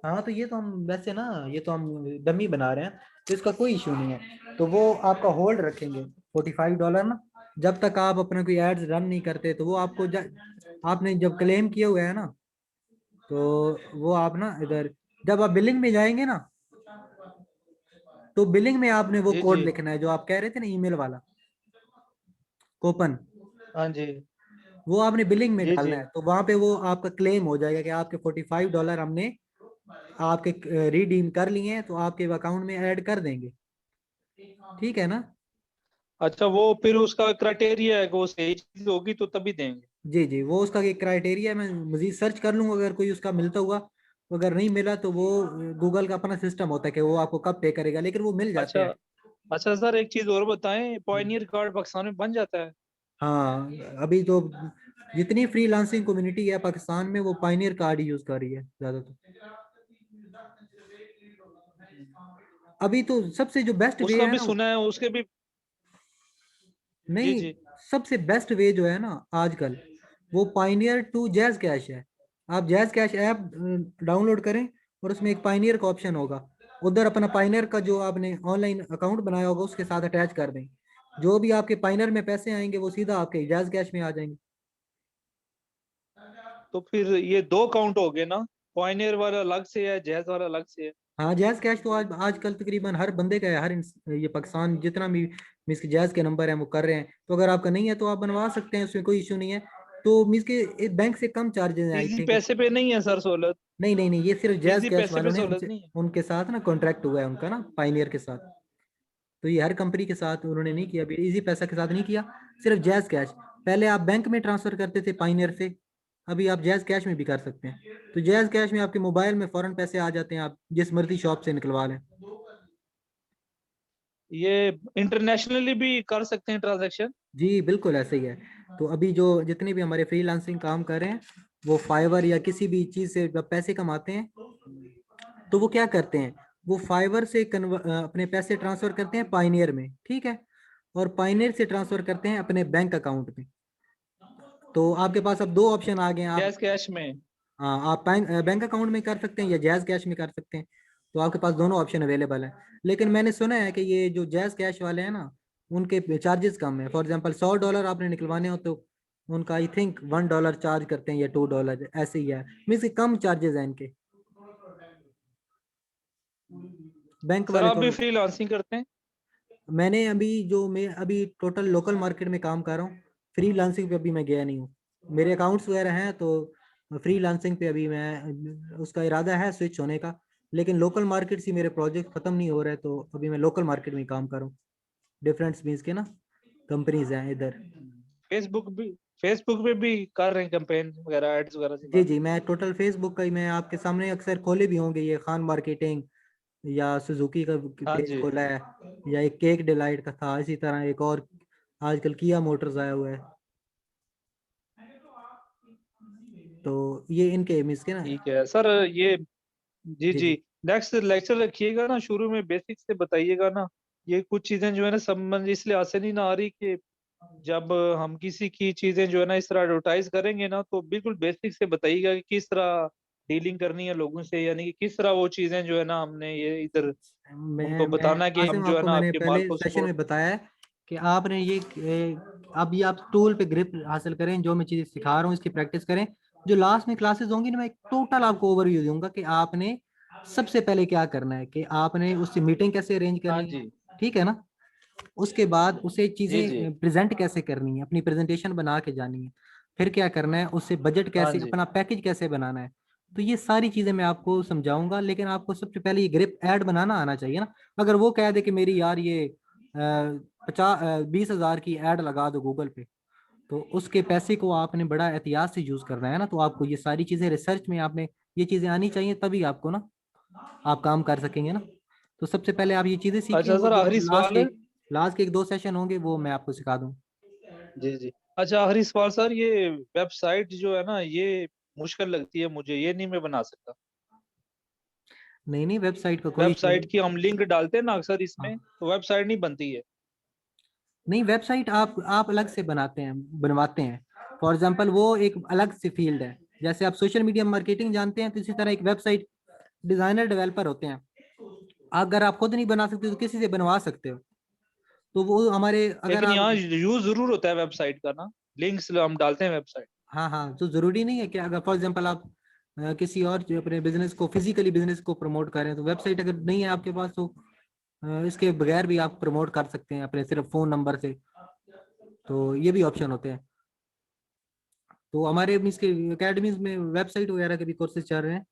हाँ, तो ये तो हम वैसे ना, ये तो हम डमी बना रहे हैं, तो इसका कोई इशू नहीं है। तो वो आपका होल्ड रखेंगे $45 ना, जब तक आप अपना कोई एड्स रन नहीं करते। तो वो आपको आपने जब क्लेम किए हुए है ना, तो वो आप ना इधर जब आप बिलिंग में जाएंगे ना, तो बिलिंग में आपने वो जी कोड जी। लिखना है जो आप कह रहे थे ना, ईमेल वाला कूपन। हाँ जी। वो आपने बिलिंग में जी डालना जी। है, तो वहां पे वो आपका क्लेम हो जाएगा कि आपके $45 हमने आपके रिडीम कर लिए हैं, तो आपके अकाउंट में ऐड कर देंगे। ठीक है ना। अच्छा, वो फिर उसका क्राइटेरिया है कि वो सही चीज होगी तो तभी देंगे? जी जी, वो उसका एक क्राइटेरिया है। मैं मजीद सर्च कर लूंगा अगर कोई उसका मिलता हुआ। अगर नहीं मिला तो वो गूगल का अपना सिस्टम होता है कि वो आपको कब पे करेगा, लेकिन वो मिल जाते अच्छा। हैं। अच्छा सर, एक चीज और बताएं, पॉइनियर कार्ड पाकिस्तान में बन जाता है? हाँ, अभी तो जितनी फ्रीलांसिंग कम्युनिटी है पाकिस्तान में वो पाइनियर कार्ड यूज कर रही है ज्यादातर। अभी तो सबसे जो बेस्ट वे उसका है भी ना, सुना है, उसके भी। जी नहीं, जी। सबसे बेस्ट वे जो है ना आजकल, वो पाइनियर टू जैज कैश है। आप जैज कैश ऐप डाउनलोड करें और उसमें एक पाइनियर का ऑप्शन होगा। उधर अपना पाइनियर का जो आपने ऑनलाइन अकाउंट बनाया होगा उसके साथ अटैच कर दें। जो भी आपके पाइनियर में पैसे आएंगे वो सीधा आपके जैज कैश में आ जाएंगे। तो फिर ये 2 काउंट हो गए ना? पॉइनियर वाला अलग से है, जैज वाला अलग से है? हाँ, जैज कैश तो आज आजकल तकरीबन हर बंदे का है, ये पाकिस्तान जितना भी मीस के जैज के नंबर है वो कर रहे हैं। तो अगर आपका नहीं है तो आप बनवा सकते हैं, उसमें कोई इशू नहीं है। तो मीस के बैंक से कम चार्जेस हैं आई इजी थिंक। पैसे पे नहीं है सर सहूलत? नहीं नहीं नहीं, ये सिर्फ जैज इजी कैश पैसे पे वालों ने सहूलत उनसे नहीं है? उनके साथ ना कॉन्ट्रैक्ट हुआ है उनका ना पाइनियर के साथ। तो ये हर कंपनी के साथ उन्होंने नहीं किया, अभी इजी पैसा के साथ नहीं किया, सिर्फ जैज कैश। पहले आप बैंक में ट्रांसफर करते थे पाइनियर से, अभी आप जैज कैश में भी कर सकते हैं। तो जैज कैश में आपके मोबाइल में फौरन पैसे आ जाते हैं, आप जिस मर्जी शॉप से निकलवा लें। ये इंटरनेशनली भी कर सकते हैं ट्रांजैक्शन? जी बिल्कुल ऐसे ही है। तो अभी जो जितने भी हमारे फ्रीलांसिंग काम कर रहे हैं, वो फाइवर या किसी भी चीज से जब पैसे कमाते हैं, तो वो क्या करते हैं, वो फाइवर से अपने पैसे ट्रांसफर करते हैं पाइनियर में, ठीक है, और पाइनियर से ट्रांसफर करते हैं अपने बैंक अकाउंट में। तो आपके पास अब दो ऑप्शन आ गए हैं, आप कैश कैश में? हाँ आप बैंक अकाउंट में कर सकते हैं या जैज कैश में कर सकते हैं। तो आपके पास दोनों ऑप्शन अवेलेबल है। लेकिन मैंने सुना है कि ये जो जैज कैश वाले हैं ना, उनके चार्जेस कम है। फॉर एग्जांपल $100 आपने निकलवाने हो तो उनका आई थिंक $1 चार्ज करते हैं या $2, ऐसे ही है, मीन्स कि कम चार्जेस हैं इनके, बैंक सर वाले आप भी थोड़ा। फ्रीलांसिंग करते हैं? मैंने अभी जो मैं अभी टोटल लोकल मार्केट में काम कर रहा हूँ, फ्रीलांसिंग पे अभी मैं गया नहीं हूँ। मेरे अकाउंट्स वगैरह हैं, तो फ्रीलांसिंग पे अभी मैं, उसका इरादा है स्विच होने का। लेकिन लोकल मार्केट से मेरे प्रोजेक्ट खत्म नहीं हो रहे, तो अभी मैं लोकल मार्केट में काम कर रहा हूँ। डिफरेंट मीन्स के ना कंपनीज हैं इधर। फेसबुक भी, फेसबुक पे भी कर रहे हैं कैंपेन वगैरह, एड्स वगैरह जी चला? जी, मैं टोटल फेसबुक का ही, मैं आपके सामने अक्सर खोले भी होंगे, ये खान मार्केटिंग या सुजुकी का हाँ पेज जी। खोला है, या एक केक डिलाइट का था, इसी तरह एक और आजकल किया मोटर्स आया हुआ है। तो ये इनके मिस के ना। ठीक है सर। ये जी जी जी, जी। नेक्स्ट लेक्चर रखिएगा ना, शुरू में बेसिक से बताइएगा ना। ये कुछ चीजें जो है ना समझ इस लिहाज से नहीं ना आ रही कि जब हम किसी की चीजें जो है ना इस तरह एडवर्टाइज करेंगे ना, तो बिल्कुल बेसिक से बताइएगा कि किस तरह डीलिंग करनी है लोगों से, यानी कि किस तरह वो चीजें जो है ना हमने ये इधर उनको मैं बताना है कि हम आसिम, जो है आपको ना मैंने आपके माल पहले को सेशन सपोर्ट। में बताया है कि आपने ये अब ये आप टूल पे ग्रिप हासिल करें, जो मैं चीज़ें सिखा रहा हूँ इसकी प्रैक्टिस करें। जो लास्ट में क्लासेस होंगी ना, मैं एक टोटल आपको ओवरव्यू दूंगा कि आपने सबसे पहले क्या करना है, कि आपने उससे मीटिंग कैसे अरेंज हाँ करनी है, जी। ठीक है ना। उसके बाद उसे जी जी। चीज़ें प्रेजेंट कैसे करनी है, अपनी प्रेजेंटेशन बना के जानी है। फिर क्या करना है, उससे बजट हाँ कैसे, जी। अपना पैकेज कैसे बनाना है। तो ये सारी चीजें मैं आपको समझाऊंगा, लेकिन आपको सबसे पहले ये ग्रिप ऐड बनाना आना चाहिए ना। अगर वो कह दे कि मेरी यार ये 20,000 की ऐड लगा दो गूगल पे, तो उसके पैसे को आपने बड़ा एहतियात से यूज करना है ना। तो आपको ये सारी चीजें रिसर्च में आपने ये चीजें आनी चाहिए, तभी आपको ना आप काम कर सकेंगे ना। तो सबसे पहले आप ये चीजें सीखें, अच्छा वो सर, जो आखिरी सवाल है। लास्ट के एक दो सेशन होंगे वो मैं आपको सिखा दूँ। जी जी। अच्छा, आखिरी सवाल सर, ये वेबसाइट जो है ना, ये मुश्किल लगती है मुझे, ये नहीं मैं बना सकता। नहीं नहीं, वेबसाइट का कोई इशू वेबसाइट नहीं। की हम लिंक डालते हैं ना अक्सर हाँ, इसमें, तो वेबसाइट नहीं बनती है। नहीं वेबसाइट आप अलग से बनाते हैं, बनवाते हैं। फॉर एग्जांपल वो एक अलग से फील्ड है। जैसे आप सोशल मीडिया मार्केटिंग जानते हैं, तो इसी तरह एक वेबसाइट डिजाइनर डेवलपर होते हैं। अगर आप खुद नहीं बना सकते तो किसी से बनवा सकते हो। तो वो हमारे, अगर लेकिन आप, यहाँ यूज जरूर होता है वेबसाइट का ना, लिंक्स हम डालते हैं वेबसाइट। हाँ हाँ, तो जरूरी नहीं है कि अगर फॉर एग्जांपल आप किसी और जो अपने बिजनेस को, फिजिकली बिजनेस को प्रमोट करें, तो वेबसाइट अगर नहीं है आपके पास, तो इसके बगैर भी आप प्रमोट कर सकते हैं अपने सिर्फ फोन नंबर से। तो ये भी ऑप्शन होते हैं। तो हमारे इसके एकेडमीज में वेबसाइट वगैरह के भी कोर्सेज चल रहे हैं।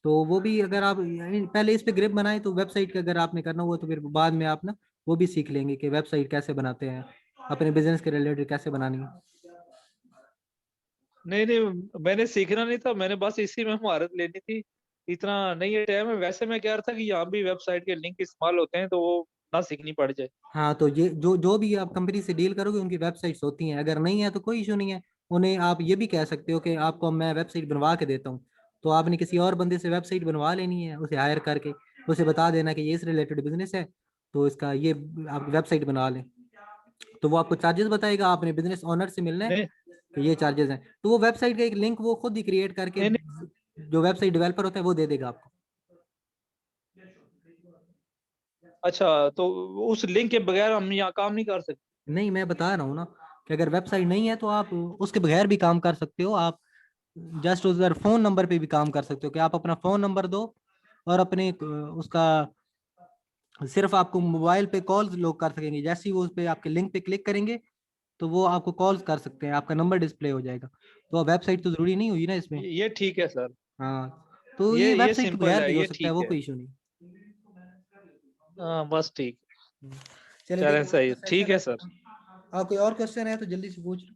तो वो भी अगर आप पहले इस पे ग्रिप बनाए, तो वेबसाइट का अगर आपने करना हुआ तो फिर बाद में आप ना वो भी सीख लेंगे कि वेबसाइट कैसे बनाते हैं, अपने बिजनेस के रिलेटेड कैसे बनानी है। नहीं नहीं, मैंने सीखना नहीं था, मैंने बस इसी में महारत लेनी थी। इतना नहीं है टाइम है, वैसे मैं कह रहा था कि यहाँ भी वेबसाइट के लिंक इस्तेमाल होते हैं, तो वो ना सीखनी पड़ जाए। हाँ, तो ये जो जो भी आप कंपनी से डील करोगे उनकी वेबसाइट्स होती हैं, अगर नहीं है तो कोई इशू नहीं है। उन्हें आप ये भी कह सकते हो कि आपको मैं वेबसाइट बनवा के देता हूँ। तो आपने किसी और बंदे से वेबसाइट बनवा लेनी है, उसे हायर करके उसे बता देना कि ये इस रिलेटेड बिजनेस है, तो इसका ये आप वेबसाइट बना लें। तो वो आपको चार्जेस बताएगा, आपने बिजनेस ओनर से मिलना है नहीं कि ये चार्जेस हैं। तो वो वेबसाइट का एक लिंक वो खुद ही क्रिएट करके, नहीं नहीं। जो वेबसाइट डेवलपर होता है वो दे देगा आपको। अच्छा, तो उस लिंक के बगैर हम यहाँ काम नहीं कर सकते? नहीं, मैं बता रहा हूँ ना कि अगर वेबसाइट नहीं है तो आप उसके बगैर भी काम कर सकते हो। आप जस्ट उधर फोन नंबर पे भी काम कर सकते हो, कि आप अपना फोन नंबर दो और अपने उसका सिर्फ आपको मोबाइल पे कॉल्स लोग कर सकेंगे। जैसे ही वो उस पे आपके लिंक पे क्लिक करेंगे, तो वो आपको कॉल्स कर सकते हैं, आपका नंबर डिस्प्ले हो जाएगा। तो वेबसाइट तो जरूरी नहीं हुई ना इसमें। ये ठीक है सर। हाँ, तो ये ये वेबसाइट के सिंपल बगैर है, भी हो ये सकता है, ठीक वो है। कोई इशू नहीं। हाँ बस ठीक, चलिए चलें देखो आज सही का है, ठीक सेशन है है सर। खत्म। कोई और क्वेश्चन है तो जल्दी से पूछ लो।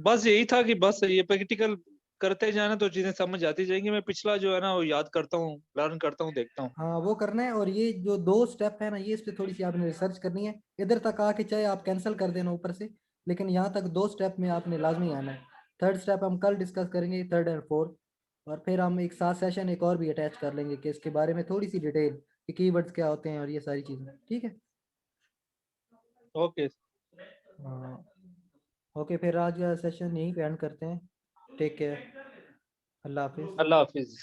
बस यही था कि बस ये प्रैक्टिकल करते जाना तो चीजें समझ आती जाएंगी। मैं पिछला जो है ना वो याद करता हूँ, लर्न करता हूँ, देखता हूँ। हाँ वो करना है, और ये जो 2 स्टेप है ना, ये इस पे थोड़ी सी आपने रिसर्च करनी है। इधर तक आके चाहे आप कैंसिल कर देना ऊपर से, लेकिन यहाँ तक 2 स्टेप में आपने लाजमी आना है। थर्ड स्टेप हम कल डिस्कस करेंगे, थर्ड एंड फोर्थ। और फिर हम एक साथ सेशन एक और भी अटैच कर लेंगे कि इसके बारे में थोड़ी सी डिटेल कि कीवर्ड्स क्या होते हैं और ये सारी चीज़ें, ठीक है। ओके। हाँ ओके, फिर आज का सेशन यहीं पे एंड करते हैं। टेक केयर, अल्लाह हाफिज। अल्लाह हाफिज।